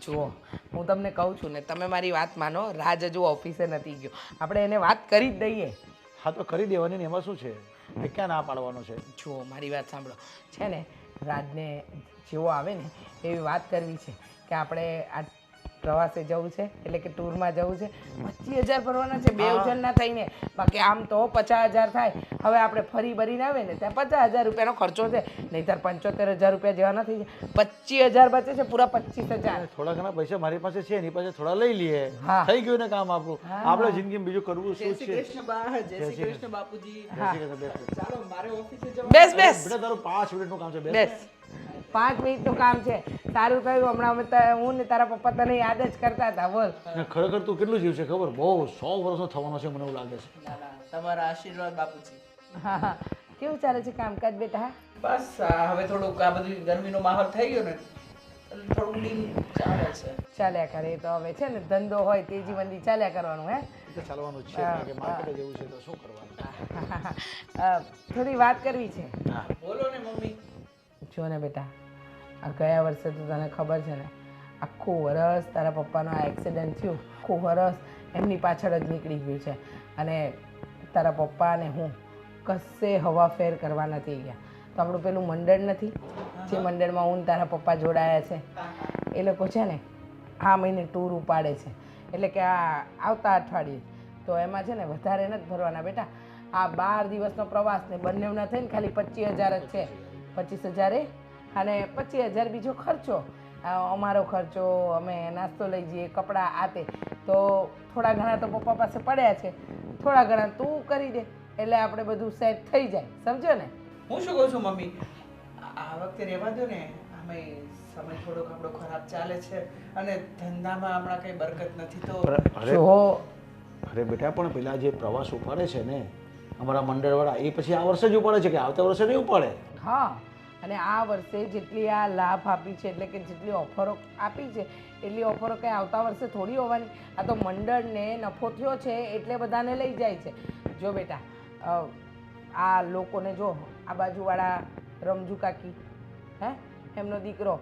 જુઓ હું તમને કહું છું ને, તમે મારી વાત માનો. રાજ હજુ ઓફિસે નથી ગયો, આપણે એને વાત કરી જ દઈએ. હા તો કરી દેવાની ને, એમાં શું છે? એ ક્યાં ના પાડવાનો છે? જુઓ મારી વાત સાંભળો. છે ને રાજને જેવો આવે ને એવી વાત કરવી છે કે આપણે આ પ્રવાસે જવું છે, એટલે કે ટૂરમાં જવું છે. 25,000 ભરવાના છે, 2 જણના થઈને. બાકી આમ તો 50,000 થાય. હવે આપણે ફરી ભરીને આવે ને ત્યાં 50,000 રૂપિયાનો ખર્ચો છે, નહીંતર 75,000 રૂપિયા જેવા નથી. 25,000 બચે છે, પૂરા 25,000. થોડા ઘણા પૈસા મારી પાસે છે, એની પાસે થોડા લઈ લઈએ. હા. થઈ ગયું ને કામ આપણું. આપણે જિંદગીમાં બીજું કરવું શું છે? જય શ્રી કૃષ્ણ બાપુજી. ચાલો મારે ઓફિસે જવાનું. બેસ બેસ બેટા તારું 5 મિનિટનું કામ છે. બેસ. 5 મિનિટનું કામ છે. સારું થયું હમણાં હું ને તારા પપ્પા તને યાદ જ કરતા હતા. બોલ. ને ખરેખર તું કેટલું જીવ છે ખબર? બહુ 100 વર્ષનો થવાનો છે મને એવું લાગે છે. ના ના, તમારા આશીર્વાદ બાપુજી. હા હા, કેવું ચાલે છે કામકાજ બેટા? બસ હવે થોડુંક આ બધું ગરમીનો માહોલ થઈ ગયો ને એટલે થોડુંક ડીમ ચાલે છે. ચાલ્યા કરે એ તો હવે છે ને, ધંધો હોય તેજી મંદી ચાલ્યા કરવાનું. હે એ તો ચાલવાનું જ છે, કારણ કે માર્કેટે જેવું છે તો શું કરવાનું? થોડી વાત કરવી છે. હા બોલો ને મમ્મી. જો ને બેટા, આ ગયા વર્ષે તો તને ખબર છે ને, આખું વરસ તારા પપ્પાનો આ એક્સિડન્ટ થયું, આખું વરસ એમની પાછળ જ નીકળી ગયું છે. અને તારા પપ્પા અને હું કશે હવાફેર કરવા નથી ગયા. તો આપણું પેલું મંડળ નથી, જે મંડળમાં હું ને તારા પપ્પા જોડાયા છે, એ લોકો છે ને આ મહિને ટૂર ઉપાડે છે. એટલે કે આ આવતા અઠવાડિયે. તો એમાં છે ને વધારે નથી ભરવાના બેટા. આ 12 દિવસનો પ્રવાસ ને બંનેના થઈને ખાલી 25,000 જ છે. 25,000 અને 25,000 બીજો ખર્ચો, અમારો ખર્ચો, અમે નાસ્તો લઈ જઈએ, કપડાં આ તે. તો થોડા ઘણા તો પપ્પા પાસે પડ્યા છે, થોડા ઘણા તું કરી દે એટલે આપણે બધું સેટ થઈ જાય. સમજો ને? હું શું કહું છું મમ્મી, આ વખતે રહેવા દો ને. અમે સમય થોડોક આપણો ખરાબ ચાલે છે અને ધંધામાં હમણાં કઈ બરકત નથી તો. જો અરે બેટા, પણ પેલા જે પ્રવાસ ઉપાડે છે ને અમારા મંડળવાળા, એ પછી આ વર્ષે જ ઉપાડે છે કે આવતા વર્ષે નહીં ઉપાડે? હા, અને આ વર્ષે જેટલી આ લાભ આપી છે, એટલે કે જેટલી ઓફરો આપી છે, એટલી ઓફરો કંઈ આવતા વર્ષે થોડી હોવાની. આ તો મંડળને નફો થયો છે એટલે બધાને લઈ જાય છે. જો બેટા, આ લોકોને જો, આ બાજુવાળા રમજુ કાકી, હે, એમનો દીકરો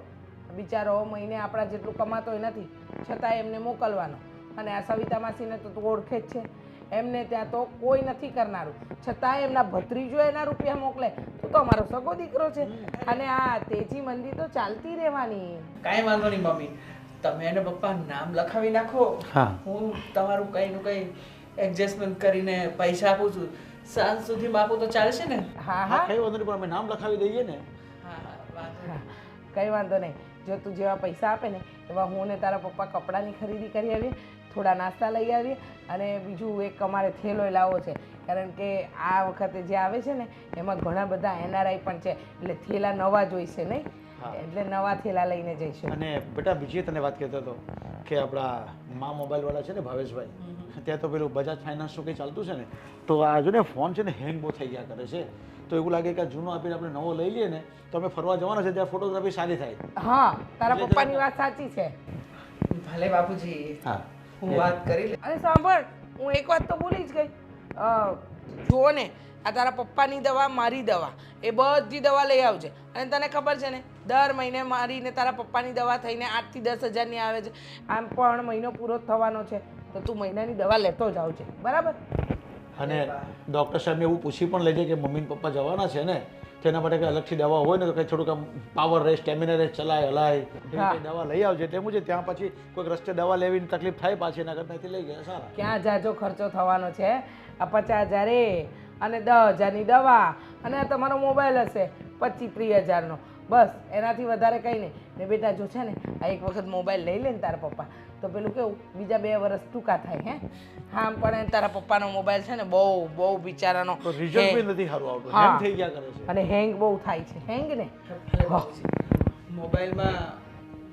બિચારો મહિને આપણા જેટલું કમાતોય નથી, છતાંય એમને મોકલવાનો. અને આ સવિતા માસીને તો તું ઓળખે જ છે, એમને ત્યાં તો કોઈ નથી કરનારું, છતાંય એમના ભત્રીજો એના રૂપિયા મોકલે. તું તો અમારો સગો દીકરો છે. અને આ તેજી મંદી તો ચાલતી રહેવાની. કાંઈ વાંધો નહીં મમ્મી, તમે અને પપ્પા નામ લખાવી નાખો. હા. હું તમારું કંઈનું કંઈ એડજસ્ટમેન્ટ કરીને પૈસા આપું છું. સાંજ સુધીમાં આપું તો ચાલશે ને? હા હા, હા કઈ વાંધો નહીં, પણ અમે નામ લખાવી દઈએ ને. હા હા, વાંધો હા, નહીં. કંઈ વાંધો નહીં. જો તું જેવા પૈસા આપે ને એવા હું ને તારા પપ્પા કપડાની ખરીદી કરી આવીએ, થોડા નાસ્તા લઈ આવીએ, અને બીજું એક અમારે થેલો લાવવો છે. કારણ કે આ વખતે જે આવે છે ને એમાં ઘણા બધા NRI પણ છે, એટલે થેલા નવા જોઈશે નહીં, એટલે નવા થેલા લઈને જઈશું. અને બેટા બીજી તને વાત કહેતો હતો કે આપણા મા મોબાઈલવાળા છે ને ભાવેશભાઈ, ત્યાં તો પેલું બજાજ ફાઇનાન્સનું કંઈ ચાલતું છે ને, તો આ જો ને ફોન છે ને હેંગ બહુ થઈ ગયા કરે છે. તો એવું લાગે કે આ જૂનો આપીને આપણે નવો લઈ લઈએ ને તો અમે ફરવા જવાના છે, ત્યાં ફોટોગ્રાફી સારી થાય. હા, તારા પપ્પાની વાત સાચી છે. ભલે બાપુજી, હા, હું વાત કરી લે. અને સાંભળ, હું એક વાત તો ભૂલી જ ગઈ. જુઓ ને, આ તારા પપ્પાની દવા, મારી દવા, એ બધી દવા લઈ આવજે. અને તને ખબર છે ને, દર મહિને મારી ને તારા પપ્પાની દવા થઈને 8 થી 10,000ની આવે છે. આમ પણ મહિનો પૂરો થવાનો છે, તો તું મહિનાની દવા લેતો જ આવજે, બરાબર? અને ડૉક્ટર સાહેબને એવું પૂછી પણ લેજે કે મમ્મી ને પપ્પા જવાના છે ને, તો એના માટે કંઈ અલગથી દવા હોય ને તો કંઈ થોડુંક આમ પાવર રહે, સ્ટેમિના રહે, ચલાય હલાય એવી કંઈ દવા લઈ આવજે. તેમ છે ત્યાં પછી કોઈક રસ્તે દવા લેવીને તકલીફ થાય પાછી, એના કરતાં અહીંથી લઈ ગયા સારા. ક્યાં જાજો ખર્ચો થવાનો છે? આ 50,000 અને 10,000ની દવા, અને આ તમારો મોબાઈલ હશે 25-30,000નો, બસ. એનાથી વધારે કંઈ નહીં. ને બેટા જો છે ને, આ એક વખત મોબાઈલ લઈ લે ને તારા પપ્પા, તો પેલું કેવું બીજા 2 વર્ષ ટૂંકા થાય. હે, હા, પણ તારા પપ્પાનો મોબાઈલ છે ને બહુ બહુ બિચારાનો રિઝલ્ટ બી નથી સારું આવતું, હેંગ થઈ ગયા કરે છે. અને હેંગ બહુ થાય છે. હેંગ ને ભલે બાપુજી, મોબાઈલમાં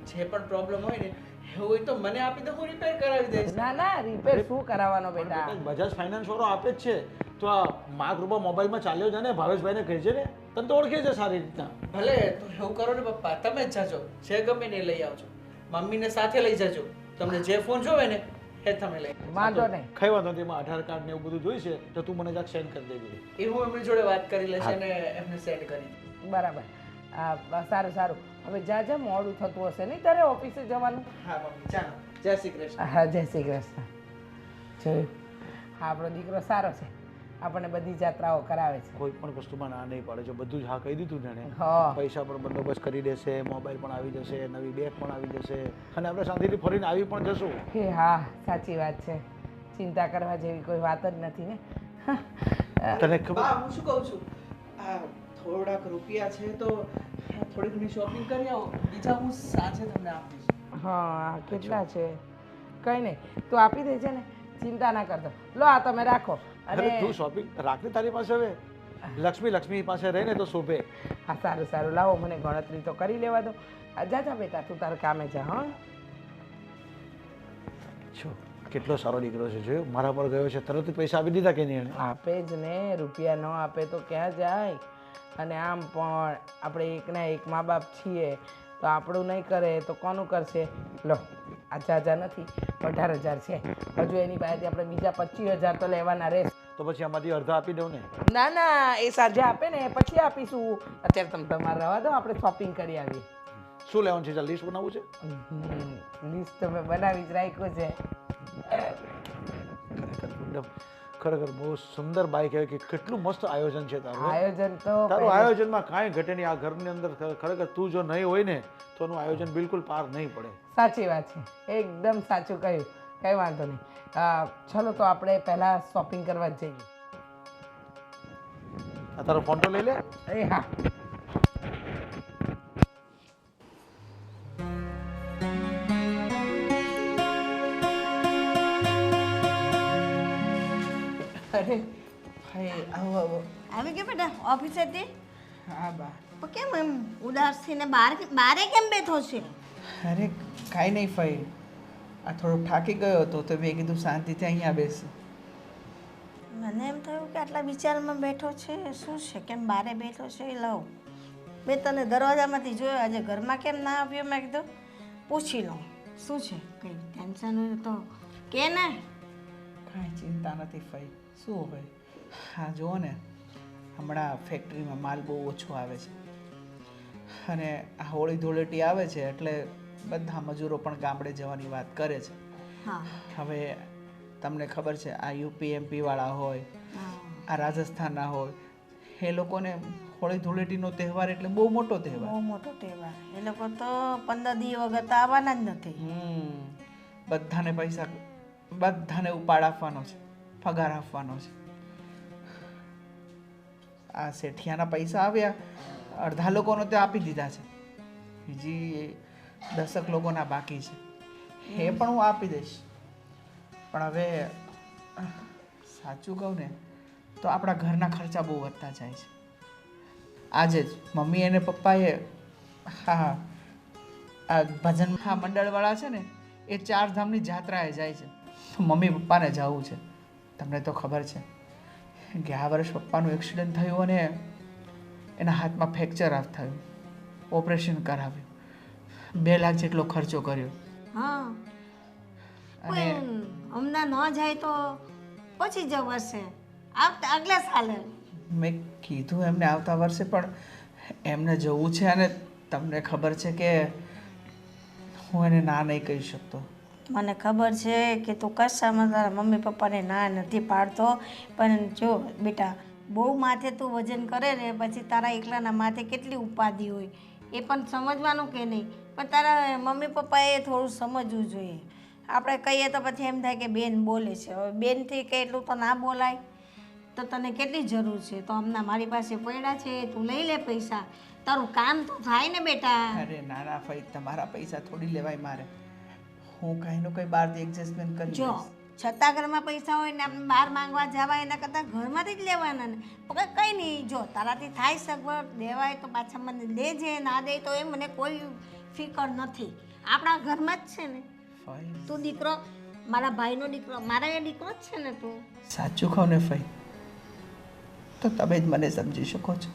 જે પણ પ્રોબ્લેમ હોય ને એવું હોય તો મને આપી દો, હું રિપેર કરાવી દઈશ. ના ના, રિપેર શું કરાવવાનો બેટા? બજાજ ફાઇનાન્સ વાળો આપે જ છે. તો આ માર્ક રૂપા મોબાઈલમાં ચાલ્યો છે ને, ભાવેશભાઈને કહેજે ને, તને તો ઓળખે છે સારી રીતના. ભલે, તો એવું કરો ને પપ્પા, તમે જ જાજો, જે ગમે ને એ લઈ આવજો. મમ્મીને સાથે લઈ જજો, તમને જે ફોન જોવે ને એ તમે લઈ. વાંધો નહીં. કઈ વાંધો નથી, એમાં આધાર કાર્ડ ને એવું બધું જોઈશે તો તું મને જરાક સેન્ડ કરી દેજે. એ હું એમની જોડે વાત કરી લેશે ને એમને સેન્ડ કરી. બરાબર. સારું સારું હવે જા મોડું થતું હશે નહીં તારે ઓફિસે જવાનું. હા મમ્મી ચાલો જય શ્રી કૃષ્ણ. હા જય શ્રી કૃષ્ણ. જોયું હા આપણો દીકરો સારો છે, આપણને બધી જાત્રાઓ કરાવે છે. કોઈ પણ વસ્તુમાં ના નહીં પાડે જો બધું જ હા કહી દીધું ને એણે. હા પૈસા પણ બંદોબસ્ત કરી દેશે, મોબાઈલ પણ આવી જશે, નવી બેગ પણ આવી જશે અને આપણે શાંતિથી ફરીને આવી પણ જશું. હે હા સાચી વાત છે, ચિંતા કરવા જેવી કોઈ વાત જ નથી ને. તને ખબર બા હું શું કહું છું, આ થોડાક રૂપિયા છે તો થોડી ઘણી શોપિંગ કરી આવો, બીજા હું સાંજે તમને આપીશ. હા કેટલા છે કંઈ નહીં તું આપી દેજે ને, ચિંતા ના કરતો. લો આ તમે રાખો. અરે તું શોપિંગ રાખને તારી પાસે હવે. લક્ષ્મી પાસે રહીને તો શોભે. હા સારું સારું લાવો મને ગણતરી તો કરી લેવા દો. જા બેટા તું તારે કામે જા. હા છો કેટલો સારો દીકરો છે, જોયો મારા પર ગયો છે તરત જ પૈસા આપી દીધા કે નહીં એણે. આપે જ ને, રૂપિયા ન આપે તો ક્યાં જાય. અને આમ પણ આપણે એકના એક મા બાપ છીએ તો આપણું નહીં કરે તો કોનું કરશે. લો આ જાજા નથી 18,000 છે, હજુ એની પાસેથી આપણે બીજા 25,000 તો લેવાના રહેશે. તો પછી આમાંથી અડધા આપી દઉં ને. ના ના એ સાંજે આપે ને પછી આપીશું, અત્યારે તમે તમારે રહેવા દો, આપણે શોપિંગ કરી આવીએ. શું લેવાનું છે? ચાલ લિસ્ટ બનાવવું છે. લિસ્ટ તો મેં બનાવી જ રાખ્યું છે. ખરેખર બહુ સુંદર બાઈક કહેવાય કે કેટલું મસ્ત આયોજન છે તારું. આયોજન તો તારું આયોજનમાં કાંઈ ઘટે નહીં. આ ઘરની અંદર ખરેખર તું જો નહીં હોય ને તો એનું આયોજન બિલકુલ પાર નહીં પડે. સાચી વાત છે, એકદમ સાચું કહ્યું, કંઈ વાંધો નહીં. ચલો તો આપણે પહેલાં શોપિંગ કરવા જ જઈએ. આ તારો ફોન તો લઈ લે. એ હા અરે ભાઈ આવો આવો. આવી ગયો બેટા ઓફિસેથી? હા બા. પણ કેમ એમ ઉદાસ થઈને બારે કેમ બેઠો છે? અરે કાંઈ નહીં ફઈ, આ થોડો થાકી ગયો હતો તો મેં કીધું શાંતિથી અહીંયા બેસ. મને એમ થયું કે આટલા વિચારમાં બેઠો છે, શું છે, કેમ બારે બેઠો છે એ લઉં. મેં તને દરવાજામાંથી જોયો, આજે ઘરમાં કેમ ના આવ્યો, મેં કીધું પૂછી લઉં શું છે, કંઈ ટેન્શન હોય તો કે ને. કાંઈ ચિંતા નથી ફઈ, શું હોય. હા જુઓ ને, હમણાં ફેક્ટરીમાં માલ બહુ ઓછો આવે છે અને આ હોળી ધૂળેટી આવે છે એટલે બધા મજૂરો પણ ગામડે જવાની વાત કરે છે. હા હવે તમને ખબર છે આ યુપી એમપી વાળા હોય, આ રાજસ્થાનના હોય, એ લોકોને હોળી ધૂળેટીનો તહેવાર એટલે બહુ મોટો તહેવાર. બહુ મોટો તહેવાર. એ લોકો તો 15 દી વગર તો આવવાના જ નથી. બધાને પૈસા, બધાને ઉપાડ આપવાનો છે, પગાર આપવાનો છે. આ શેઠિયાના પૈસા આવ્યા, અડધા લોકોનો તે આપી દીધા છે, બીજી 10 લોકોના બાકી છે, એ પણ હું આપી દઈશ. પણ હવે સાચું કહું ને તો આપણા ઘરના ખર્ચા બહુ વધતા જાય છે. આજે જ મમ્મી અને પપ્પાએ હા આ ભજન મંડળવાળા છે ને એ 4 ધામની જાત્રાએ જાય છે. મમ્મી પપ્પાને જવું છે. તમને તો ખબર છે કે આ વર્ષ પપ્પાનું એક્સિડન્ટ થયું અને એના હાથમાં ફ્રેક્ચર થયું, ઓપરેશન કરાવ્યું, 2 લાખ જેટલો ખર્ચો કર્યો. હા અને હમણાં ન જાય તો પછી જવાશે આગલા સાલે. મેં કીધું એમને આવતા વર્ષે, પણ એમને જવું છે અને તમને ખબર છે કે હું એને ના નહીં કહી શકતો. મને ખબર છે કે તું કશામાં તારા મમ્મી પપ્પાને ના નથી પાડતો, પણ જો બેટા બહુ માથે તું વજન કરે ને પછી તારા એકલાના માથે કેટલી ઉપાધિ હોય એ પણ સમજવાનું કે નહીં. પણ તારા મમ્મી પપ્પાએ થોડું સમજવું જોઈએ. આપણે કહીએ તો પછી એમ થાય કે બેન બોલે છે, હવે બેનથી કે એટલું તો ના બોલાય. તો તને કેટલી જરૂર છે, તો હમણાં મારી પાસે પડ્યા છે, તું લઈ લે પૈસા, તારું કામ તો થાય ને બેટા. અરે ના ના ભાઈ, તમારા પૈસા થોડી લેવાય મારે. હું કંઈનું કંઈ બહારથી એડજસ્ટમેન્ટ કરી જો લઈશ. છતાં ઘરમાં પૈસા હોય ને આપણે બહાર માંગવા જવા એના કરતાં ઘરમાંથી જ લેવાના ને. કંઈ નહીં, જો તારાથી થાય સગવડ દેવાય તો પાછા મને દેજે, ના દે તો એ મને કોઈ ફિકર નથી. આપણા ઘરમાં જ છે ને. ફઈ તું દીકરો, મારા ભાઈનો દીકરો, મારા એ દીકરો જ છે ને તું. સાચું કહો ને ફઈ તો તમે જ મને સમજી શકો છો.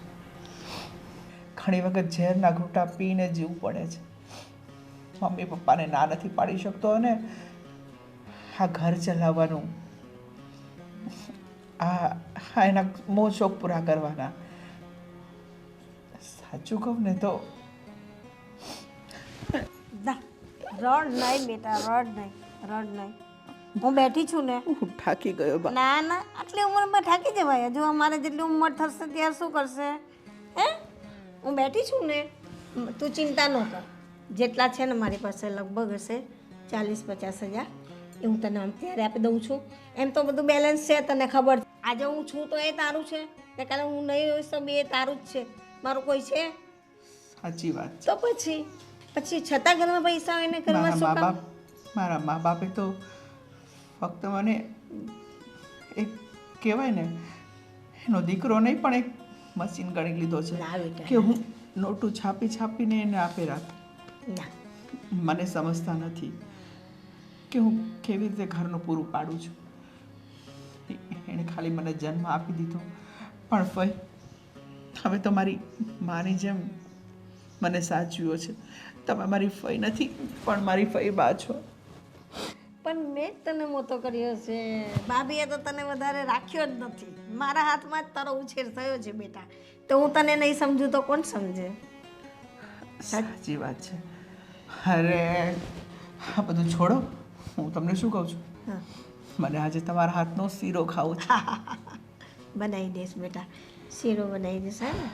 ઘણી વખત ઝેરના ઘૂંટા પીને જીવવું પડે છે. મમ્મી પપ્પાને ના નથી પાડી શકતો અને આ ઘર ચલાવવાનું, આ એના મોજ શોખ પૂરા કરવાના. સાચું કહું ને તો ના રડ નહીં બેટા, રડ નહીં. હું બેઠી છું ને. હું થાકી ગયો બા. ના આટલી ઉંમરમાં થાકી જવાય. હજુ અમારે જેટલી ઉંમર થશે ત્યારે શું કરશે? હે, હું બેઠી છું ને. તું ચિંતા ન કર. જેટલા છે ને મારી પાસે લગભગ હશે 40-50 હજાર, એ હું તને અત્યારે આપી દઉં છું. એમ તો બધું બેલેન્સ છે, તને ખબર છે. આજે હું છું તો એ તારું છે, ને કાલે હું નહીં હોઈશ તો બી એ તારું જ છે. મારું કોઈ છે સાચી વાત છે. તો પછી છતાં ઘરમાં પૈસા હોય ને ઘરમાં શું કામ? મારા મા બાપે તો ફક્ત મને એક કહેવાય ને એનો દીકરો નહીં પણ એક મશીન ગણી લીધો છે ના બેટા, કે હું નોટું છાપીને એને આપી રાખું. ના. મને સમજતા નથી કે હું કેવી રીતે ઘરનું પૂરું પાડું છું. એણે ખાલી મને જન્મ આપી દીધો, પણ ફઈ તમે તો મારી માની જેમ મને સાચવ્યો છે. તમે મારી ફઈ નથી પણ મારી ફઈ બા છો. પણ મેં જ તને મોટો કર્યો છે. ભાભીએ તો તને વધારે રાખ્યો જ નથી. મારા હાથમાં જ તારો ઉછેર થયો છે બેટા. તો હું તને નહીં સમજું તો કોણ સમજે? સાચી વાત છે. અરે આ બધું છોડો, હું તમને શું કહું છું, હા, મને આજે તમારા હાથનો શીરો ખાવો છે. બનાવી દઈશ બેટા, શીરો બનાવી દઈશ. હે ને?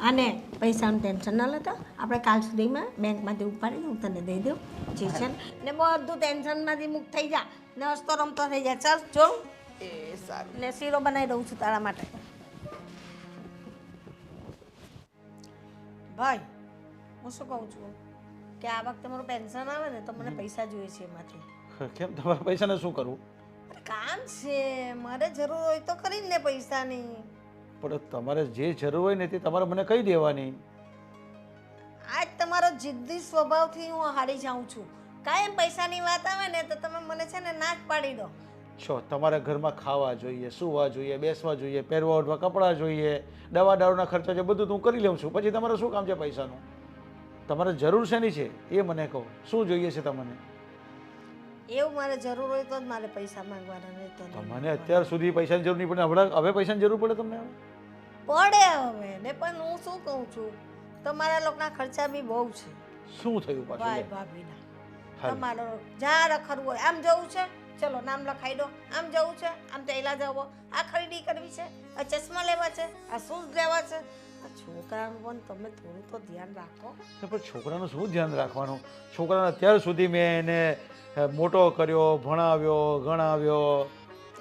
અને પૈસાનું ટેન્શન ન લેતો. આપણે કાલ સુધીમાં બેંકમાંથી ઉપાડીને હું તને દઈ દઉં જે છે ને બધું ટેન્શનમાંથી મુક્ત થઈ જા ને હસતો રમતો થઈ જાય. ચાલ જો એ સારું. ને શીરો બનાવી દઉં છું તારા માટે. ભાઈ, હું શું કહું છું કે આ વખતે મારું પેન્શન આવે ને તો મને પૈસા જોઈએ છે એમાંથી. કેમ તમારા પૈસાને શું કરવું? કામ છે મારે, જરૂર હોય તો ખરી ને પૈસાની. પણ તમારે જે જરૂર હોય ને તે તમારે મને કહી દેવાની. આજ તમારો જિદ્દી સ્વભાવથી હું હારી જાઉં છું. કાયમ પૈસાની વાત આવે ને તો તમે મને છે ને ના જ પાડી દો. છો તમારા ઘરમાં ખાવા જોઈએ, સૂવા જોઈએ, બેસવા જોઈએ, પહેરવા ઓઢવા કપડાં જોઈએ, દવા દારૂના ખર્ચા છે, બધું તો હું કરી લઉં છું. પછી તમારે શું કામ છે પૈસાનું? તમારે જરૂર શેની છે એ મને કહો. શું જોઈએ છે તમને? એવું મારે જરૂર હોય તો જ મારે પૈસા માંગવાના, નહીં તો નહીં. મને અત્યાર સુધી પૈસાની જરૂર નહીં પડે, હમણાં હવે પૈસાની જરૂર પડે તમને? પડે હવે ને. પણ હું શું કહું છું, તમારા લોકોના ખર્ચા બી બહુ છે. શું થયું ભાઈ પાછું? ભાભીના હાલ. તમારો જ્યાં રખડવું હોય, આમ જવું છે ચલો નામ લખાઈ દો, આમ જવું છે આમ તૈલા જવો, આ ખરીદી કરવી છે, આ ચશ્મા લેવા છે, આ શૂઝ લેવા છે. આ છોકરાનું પણ તમે થોડું તો ધ્યાન રાખો. પણ છોકરાનું શું ધ્યાન રાખવાનું? છોકરાને અત્યાર સુધી મેં એને મોટો કર્યો, ભણાવ્યો, ગણાવ્યો,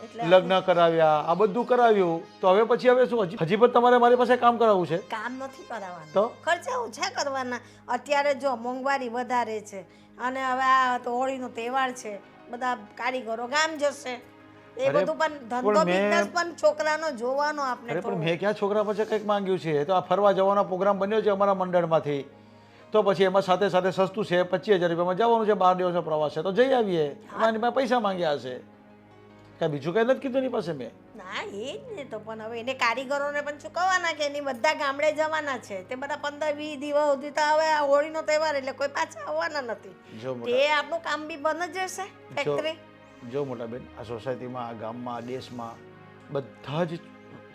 એટલે લગ્ન કરાવ્યા, આ બધું કરાવ્યું, તો હવે પછી હવે શું? હજી પણ તમારે મારી પાસે કામ કરાવવું છે? કામ નથી કરાવવાનું, તો ખર્ચા ઓછા કરવાના. અત્યારે જો મોંઘવારી વધારે છે અને હવે આ તો હોળીનો તહેવાર છે, બધા કારીગરો ગામ જશે. એ અરે, બધું પણ ધંધો પણ મેં- બિઝનેસ પણ છોકરાનો જોવાનો આપણે અરે પણ થોડો. મેં ક્યાં છોકરા પાસે કંઈક માંગ્યું છે? એ તો આ ફરવા જવાનો પ્રોગ્રામ બન્યો છે અમારા મંડળમાંથી, તો પછી એમાં સાથે સાથે સસ્તું છે, 25,000 રૂપિયામાં જવાનું છે, 12 દિવસનો પ્રવાસ છે, તો જઈ આવીએ. એમાં મેં પૈસા માંગ્યા હશે, કાંઈ બીજું કંઈ નથી કીધું એની પાસે મેં. ના એ જ ને. તો પણ હવે એને કારીગરોને પણ ચૂકવવાના કે એની બધા ગામડે જવાના છે. તે બધા 15-20 દિવસ સુધી તો હવે આ હોળીનો તહેવાર એટલે કોઈ પાછા આવવાના નથી. જો તે આપણું કામ બી બંધ જ જશે ફેક્ટરી. જો મોટા બેન, આ સોસાયટીમાં, આ ગામમાં, આ દેશમાં બધા જ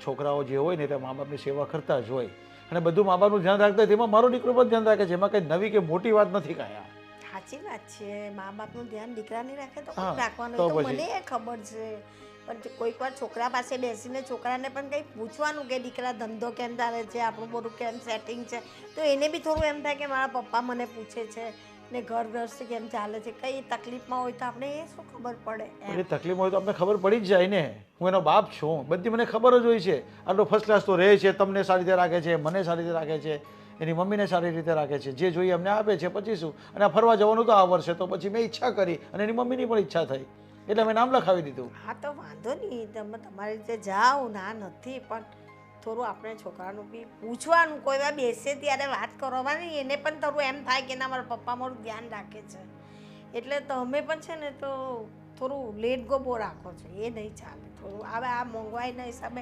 છોકરાઓ જે હોય ને તે મા બાપની સેવા કરતા જ હોય, અને બધું મા બાપનું ધ્યાન રાખતા હોય. તેમાં મારો દીકરો પણ ધ્યાન રાખે છે. એમાં કંઈ નવી કે મોટી વાત નથી કાંઈ. આ સાચી વાત છે. મા બાપનું ધ્યાન દીકરાની રાખે તો હા, કોણ રાખવાનું? તો એ તો પછી. મને ખબર છે. પણ જો કોઈક વાર છોકરા પાસે બેસીને છોકરાને પણ કંઈ પૂછવાનું કે દીકરા ધંધો કેમ ચાલે છે, આપણું બધું કેમ સેટિંગ છે, તો એને બી થોડું એમ થાય કે મારા પપ્પા મને પૂછે છે ને ઘર ગૃહસ્થી કેમ ચાલે છે. કઈ તકલીફમાં હોય તો આપણે એ શું ખબર પડે એમ. એ તકલીફ હોય તો આપણે ખબર પડી જ જાય ને. હું એનો બાપ છું, બધી મને ખબર જ હોય છે. આટલો ફર્સ્ટ ક્લાસ તો રહે છે, તમને સારી રીતે રાખે છે, મને સારી રીતે રાખે છે, એની મમ્મીને સારી રીતે રાખે છે, જે જોઈએ અમને આપે છે. પછી શું? અને આ ફરવા જવાનું તો આ વર્ષે તો પછી મેં ઈચ્છા કરી અને એની મમ્મીની પણ ઈચ્છા થઈ, એટલે મેં નામ લખાવી દીધું. હા તો વાંધો નહીં, તમે તમારી રીતે જાઓ, ના નથી. પણ થોડું આપણે છોકરાનું બી પૂછવાનું. કોઈ વાર બેસે ત્યારે વાત કરવાની, એને પણ થોડું એમ થાય કે ના મારા પપ્પા મારું ધ્યાન રાખે છે. એટલે તમે પણ છે ને તો થોડું લેટ ગો બહુ રાખો છો, એ નહીં ચાલે. થોડું હવે આ મોંઘવારીના હિસાબે,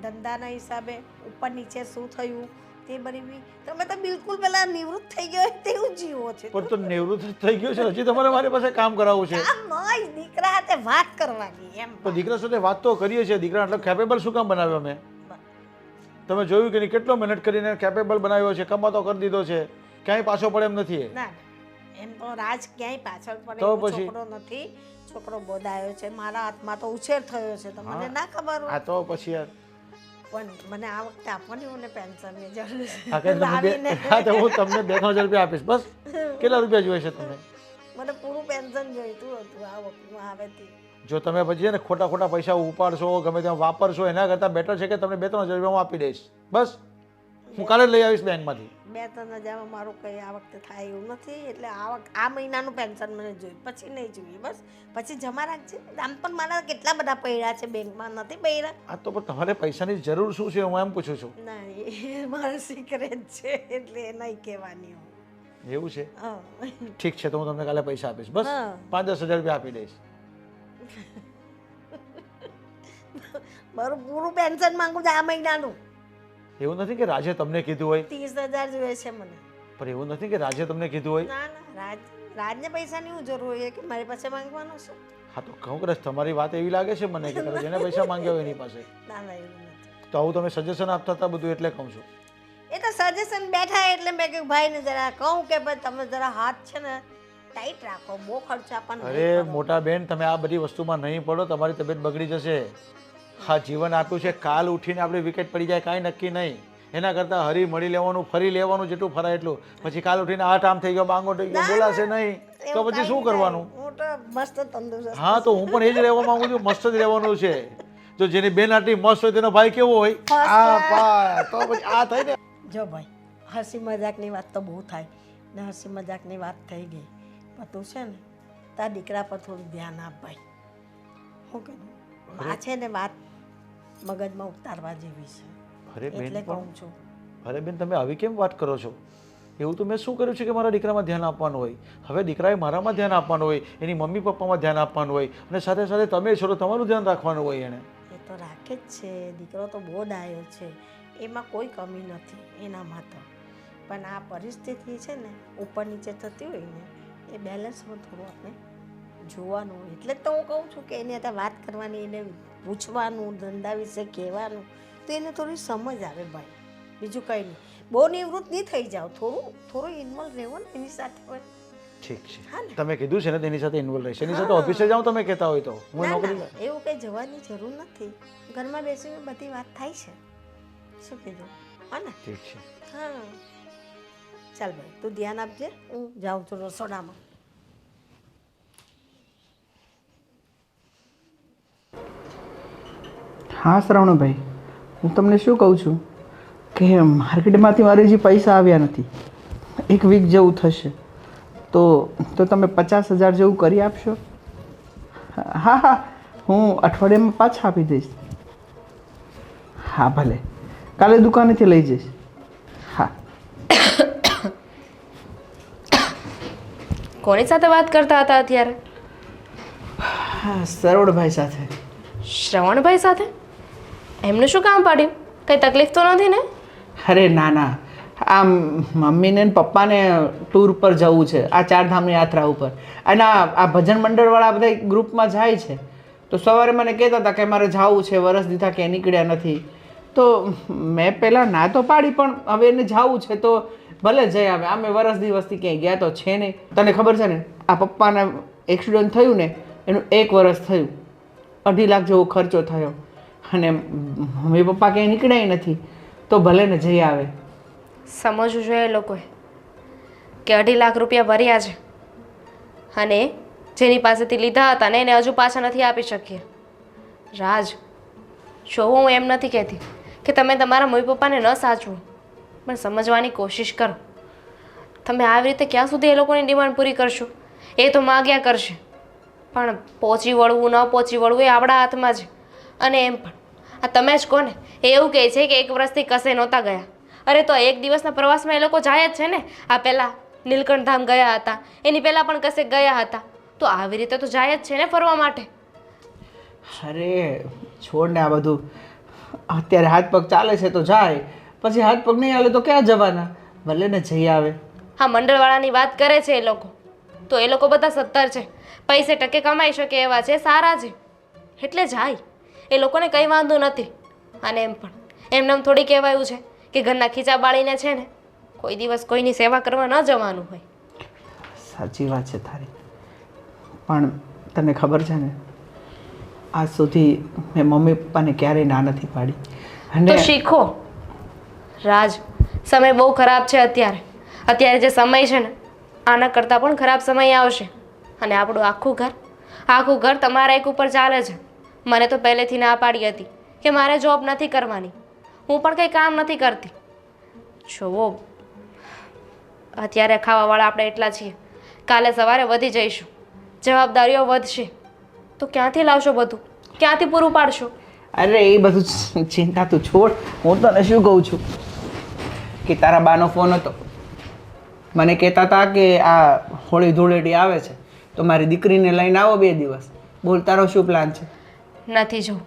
ધંધાના હિસાબે ઉપર નીચે શું થયું તે બધી બી તમે તો બિલકુલ પેલા નિવૃત્ત થઈ ગયો તેવું જીવો છે. પણ તો નિવૃત્ત થઈ ગયો છે, હજી તમારે મારી પાસે કામ કરાવવું છે? આમ નહીં, દીકરા સાથે વાત કરવાની એમ. તો દીકરા સાથે વાત તો કરીએ છીએ. દીકરા એટલે કેપેબલ શું કામ બનાવ્યો મેં? તમે જોયું કે નહીં કેટલો મહેનત કરીને કેપેબલ બનાવ્યો છે, કમાતો કરી દીધો છે, ક્યાંય પાછો પડે એમ નથી એ. ના એમ તો રાજ ક્યાંય પાછળ પડે તો એવો પછી? છોકરો નથી. છોકરો બોધાયો છે, મારા હાથમાં તો ઉછેર થયો છે, તો મને ના ખબર હોય. આ તો પછી યાર પણ મને આ વખતે આપવાની મને પેન્શનની જરૂર હા કે છે. તમે લાવીને હા તો હું તમને 2,000 રૂપિયા આપીશ. બસ કેટલા રૂપિયા જોઈએ છે તમને? મને પૂરું પેન્શન જોઈતું હતું આ વખતમાં આવેથી. જો તમે પછી છે ને ખોટા ખોટા પૈસા ઉપાડશો, ગમે તેમાં વાપરશો, એના કરતાં બેટર છે કે તમને 2-3 હજાર રૂપિયા હું આપી દઈશ. બસ હું કાલે જ લઈ આવીશ બેંકમાંથી. 2-3 હજારમાં મારું કંઈ આ વખતે થાય એવું નથી. એટલે આ મહિનાનું પેન્શન મને જોઈએ, પછી નહીં જોઈએ. બસ પછી જમા રાખજે. આમ પણ મારા કેટલા બધા પૈડા છે બેંકમાં, નથી પૈડા. આ તો પણ તમારે પૈસાની જરૂર શું છે હું એમ પૂછું છું. ના એ મારું સિક્રેટ છે એટલે નહીં કહેવાની હું. એવું છે? હા. ઠીક છે, તો હું તમને કાલે પૈસા આપીશ. બસ હા. 5-10 હજાર રૂપિયા આપી દઈશ. મારું પૂરું પેન્શન માંગુ છું આ મહિનાનું. એવું નથી કે રાજે તમને કીધું હોય. 30,000 જોઈએ છે મને. પણ એવું નથી કે રાજે તમને કીધું હોય. ના રાજને પૈસાની હું જરૂર હોય કે મારી પાસે માંગવાનો છે? હા તો કહું કદાચ તમારી વાત એવી લાગે છે મને કે તમે જેને પૈસા માંગ્યા હોય એની પાસે. ના એવું નથી. તો આવું તમે સજેશન આપતા હતા બધું એટલે કહું છું. એ તો સજેશન બેઠા એટલે મેં કહ્યું ભાઈને જરા કહું કે ભાઈ તમે જરા હાથ છે ને ટાઈટ રાખો, બહુ ખર્ચા પણ નહીં અરે કરો. મોટા બેન, તમે આ બધી વસ્તુમાં નહીં પડો, તમારી તબિયત બગડી જશે. હા જીવન આપ્યું છે, કાલ ઉઠીને આપણે વિકેટ પડી જાય કાંઈ નક્કી નહીં. એના કરતાં હરી મળી લેવાનું, ફરી લેવાનું, જેટલું ફરાય એટલું. પછી કાલ ઉઠીને આ આમ થઈ ગયો, બાંગો થઈ ગયો, બોલાશે નહીં તો પછી શું કરવાનું? હું તો મસ્ત તંદુરસ્ત. હા તો હું પણ એ જ રહેવા માંગુ છું, મસ્ત જ રહેવાનું છે. જો જેની બેન આટલી મસ્ત હોય તેનો ભાઈ કેવો હોય? તો પછી આ થાય ને. જો ભાઈ હસી મજાકની વાત તો બહુ થાય ને હસી મજાકની વાત થઈ ગઈ, પણ તું છે ને તારા દીકરા પર થોડું ધ્યાન આપ ભાઈ. શું કીધું? આ છે ને વાત મગજમાં ઉતારવા જેવી છે અરે બેન એટલે કહું છું. અરે બેન, તમે આવી કેમ વાત કરો છો? એવું તો મેં શું કર્યું છે કે મારા દીકરામાં ધ્યાન આપવાનું હોય? હવે દીકરાએ મારામાં ધ્યાન આપવાનું હોય, એની મમ્મી પપ્પામાં ધ્યાન આપવાનું હોય, અને સાથે સાથે તમે છો તો તમારું ધ્યાન રાખવાનું હોય એને. એ તો રાખે જ છે, દીકરો તો બહુ ડાયો છે, એમાં કોઈ કમી નથી એનામાં તો. પણ આ પરિસ્થિતિ છે ને ઉપર નીચે થતી હોય ને એ બેલેન્સમાં થોડું આપણે જોવાનું હોય. એટલે જ તો હું કહું છું કે એની સાથે વાત કરવાની, એને પૂછવાનું, ધંધા વિશે કહેવાનું, તો એને થોડી સમજ આવે ભાઈ. બીજું કંઈ નહીં. બહુ નિવૃત્ત નહીં થઈ જાઓ, થોડું ઇન્વોલ્વ રહેવો ને એની સાથે હોય. ઠીક છે, હા ને? તમે કીધું છે ને તેની સાથે ઇન્વોલ્વ રહેશે. એની સાથે ઓફિસે જાઓ તમે કહેતા હોય તો હું ના, નોકરી. ના, એવું કંઈ જવાની જરૂર નથી. ઘરમાં બેસીને બધી વાત થાય છે. શું કીધું? હા ને? ઠીક છે. હા ચાલ ભાઈ તું ધ્યાન આપજે, હું જાઉં છું રસોડામાં. હા શ્રવણભાઈ, હું તમને શું કહું છું કે માર્કેટમાંથી મારે જે પૈસા આવ્યા નથી, 1 વીક જેવું થશે, તો તમે 50,000 જેવું કરી આપશો? હા હા, હું અઠવાડિયામાં પાછા આપી દઈશ. હા ભલે, કાલે દુકાનેથી લઈ જઈશ. હા. કોની સાથે વાત કરતા હતા અત્યારે? હા, સરોડભાઈ સાથે. શ્રવણભાઈ સાથે? એમનું શું કામ પાડ્યું? કંઈ તકલીફ તો નથી ને? અરે ના ના, આ મમ્મીને ને પપ્પાને ટૂર પર જવું છે, આ 4 ધામની યાત્રા ઉપર. અને આ ભજન મંડળવાળા બધા ગ્રુપમાં જાય છે, તો સવારે મને કહેતા હતા કે મારે જવું છે, વરસ દીધા કે નીકળ્યા નથી. તો મેં પહેલાં ના તો પાડી, પણ હવે એને જવું છે તો ભલે જઈ આવે. આમે વરસ દિવસથી ક્યાંય ગયા તો છે નહીં. તને ખબર છે ને, આ પપ્પાને એક્સિડન્ટ થયું ને એનું 1 વરસ થયું, 2.5 લાખ જેવો ખર્ચો થયો, અને મમ્મી પપ્પા ક્યાંય નીકળ્યા નથી, તો ભલે ને જઈ આવે. સમજવું જોઈએ એ લોકોએ કે 2.5 લાખ રૂપિયા ભર્યા છે અને જેની પાસેથી લીધા હતા ને એને હજુ પાછા નથી આપી શકીએ. રાજ, જો હું એમ નથી કહેતી કે તમે તમારા મમ્મી પપ્પાને ન સાચવો, પણ સમજવાની કોશિશ કરો. તમે આવી રીતે ક્યાં સુધી એ લોકોની ડિમાન્ડ પૂરી કરશો? એ તો માગ્યા કરશે, પણ પહોંચી વળવું ન પહોંચી વળવું એ આપણા હાથમાં છે. અને એમ પણ આ તમે જ કોને એવું કહે છે કે 1 વર્ષથી કશે નહોતા ગયા. અરે તો 1 દિવસના પ્રવાસમાં એ લોકો જાય જ છે ને. આ પહેલાં નીલકંઠ ધામ ગયા હતા, એની પહેલાં પણ કશે ગયા હતા, તો આવી રીતે તો જાય જ છે ને ફરવા માટે. અરે છોડ ને આ બધું. અત્યારે હાથ પગ ચાલે છે તો જાય, પછી હાથ પગ નહીં હાલે તો ક્યાં જવાના? ભલે ને જઈ આવે. હા, મંડળવાળાની વાત કરે છે એ લોકો, તો એ લોકો બધા 17 છે, પૈસે ટકે કમાઈ શકે એવા છે, સારા છે, એટલે જાય. એ લોકોને કંઈ વાંધો નથી. અને એમ પણ એમને થોડી કહેવાયું છે કે ઘરના ખીચા બાળીને છે ને કોઈ દિવસ કોઈની સેવા કરવા ન જવાનું હોય. સાચી વાત છે તારી, પણ તને ખબર છે ને આજ સુધી મેં મમ્મી પપ્પાને ક્યારેય ના નથી પાડી. તો અને શીખો રાજ. સમય બહુ ખરાબ છે અત્યારે જે સમય છે ને આના કરતાં પણ ખરાબ સમય આવશે. અને આપણું આખું ઘર તમારા એક ઉપર ચાલે છે. મને તો પહેલેથી ના પાડી હતી કે મારે જોબ નથી કરવાની, હું પણ કંઈ કામ નથી કરતી. જુઓ અત્યારે ખાવાવાળા આપણે એટલા છીએ, કાલે સવારે વધી જઈશું, જવાબદારીઓ વધશે, તો ક્યાંથી લાવશો બધું? ક્યાંથી પૂરું પાડશો? અરે એ બધું ચિંતા તું છોડ. હું તને શું કહું છું કે તારા બાનો ફોન હતો, મને કહેતા હતા કે આ હોળી ધૂળેટી આવે છે તો મારી દીકરીને લઈને આવો 2 દિવસ. બોલ તારો શું પ્લાન છે? નથી જવું.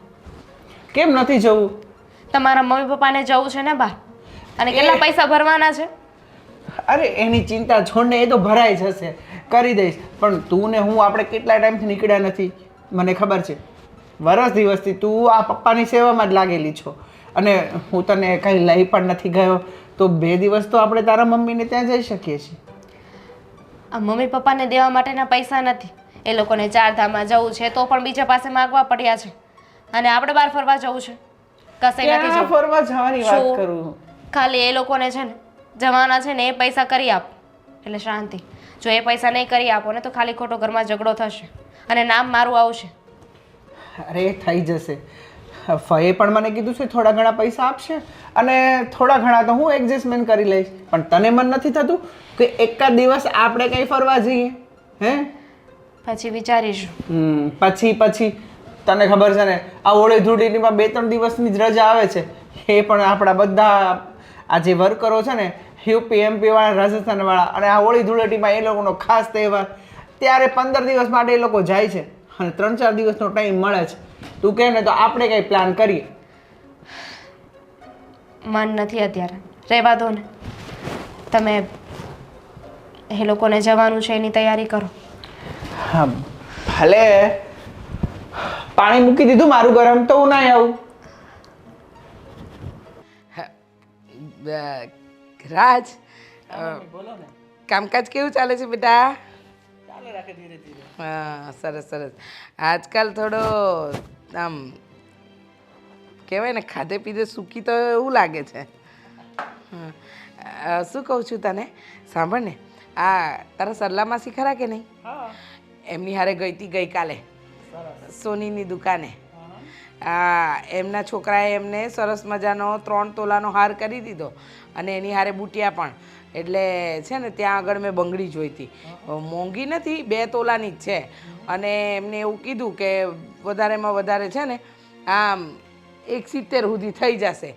કેમ નથી જવું? તમારા મમ્મી પપ્પાને જવું છે ને બહાર, અને કેટલા પૈસા ભરવાના છે? અરે એની ચિંતા છોડને, એ તો ભરાઈ જશે, કરી દઈશ. પણ તું ને હું આપણે કેટલા ટાઈમથી નીકળ્યા નથી, મને ખબર છે. વરસ દિવસથી તું આ પપ્પાની સેવામાં જ લાગેલી છો, અને હું તને કંઈ લઈ પણ નથી ગયો. તો 2 દિવસ તો આપણે તારા મમ્મીને ત્યાં જઈ શકીએ છીએ. આ મમ્મી પપ્પાને દેવા માટેના પૈસા નથી. એ લોકોને 4 ધામમાં જવું છે તો પણ બીજા પાસે માગવા પડ્યા છે, અને આપણે બહાર ફરવા જવું છે, કશે નથી ક્યાં જવું. ફરવા જવાની વાત શું? કરું? ખાલી એ લોકોને છે ને જવાના છે ને એ પૈસા કરી આપો એટલે શાંતિ. જો એ પૈસા નહીં કરી આપો ને તો ખાલી ખોટો ઘરમાં ઝઘડો થશે અને નામ મારું આવશે. અરે થઈ જશે. ફઈએ પણ મને કીધું છે થોડા ઘણા પૈસા આપશે, અને થોડા ઘણા તો હું એડજસ્ટમેન્ટ કરી લઈશ. પણ તને મન નથી થતું કે એકાદ દિવસ આપણે કંઈ ફરવા જઈએ? હે પછી વિચારીશું. પછી તને ખબર છે ને આ હોળી ધૂળેટીમાં 2-3 દિવસની જ રજા આવે છે. એ પણ આપણા બધા આ જે વર્કરો છે ને યુપી એમપી વાળા, રાજસ્થાન વાળા, અને આ હોળી ધૂળેટીમાં એ લોકોનો ખાસ તહેવાર, ત્યારે 15 દિવસ માટે એ લોકો જાય છે અને 3-4 દિવસનો ટાઈમ મળે છે. તું કહે ને તો આપણે કંઈ પ્લાન કરીએ. મન નથી અત્યારે, રહેવા દો ને. તમે એ લોકોને જવાનું છે એની તૈયારી કરો. હા ભલે. પાણી મૂકી દીધું મારું ગરમ, તો હું ના આવું. રાજ, કામકાજ કેવું ચાલે છે બેટા? ચાલે રાખે ધીરે ધીરે. હા, સરસ સરસ. આજકાલ થોડો આમ કહેવાય ને ખાધે પીધે સૂકી તો એવું લાગે છે. શું કહું છું તને, સાંભળ ને, આ તારા સરલા માસી ખરા કે નહીં? એમની હારે ગઈ હતી ગઈકાલે સોનીની દુકાને. એમના છોકરાએ એમને સરસ મજાનો 3 તોલાનો હાર કરી દીધો, અને એની હારે બુટિયા પણ. એટલે છે ને ત્યાં આગળ મેં બંગડી જોઈ હતી, મોંઘી નથી, 2 તોલાની જ છે. અને એમને એવું કીધું કે વધારેમાં વધારે છે ને આમ 170 સુધી થઈ જશે.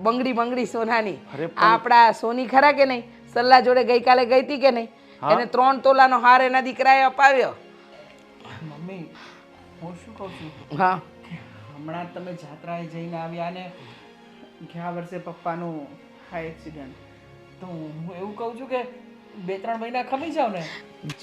બંગડી સોનાની. આપણા સોની ખરા કે નહીં, સલ્લા જોડે ગઈકાલે ગઈ હતી કે નહીં, એને 3 તોલાનો હાર એના દીકરાએ અપાવ્યો. મમ્મી, હું શું કહું છું, હા, હમણાં તમે જાત્રાએ જઈને આવ્યા ને ગયા વર્ષે પપ્પાનું આ એક્સિડન્ટ, તો હું એવું કહું છું કે 2-3 મહિના ખમી જાવ ને.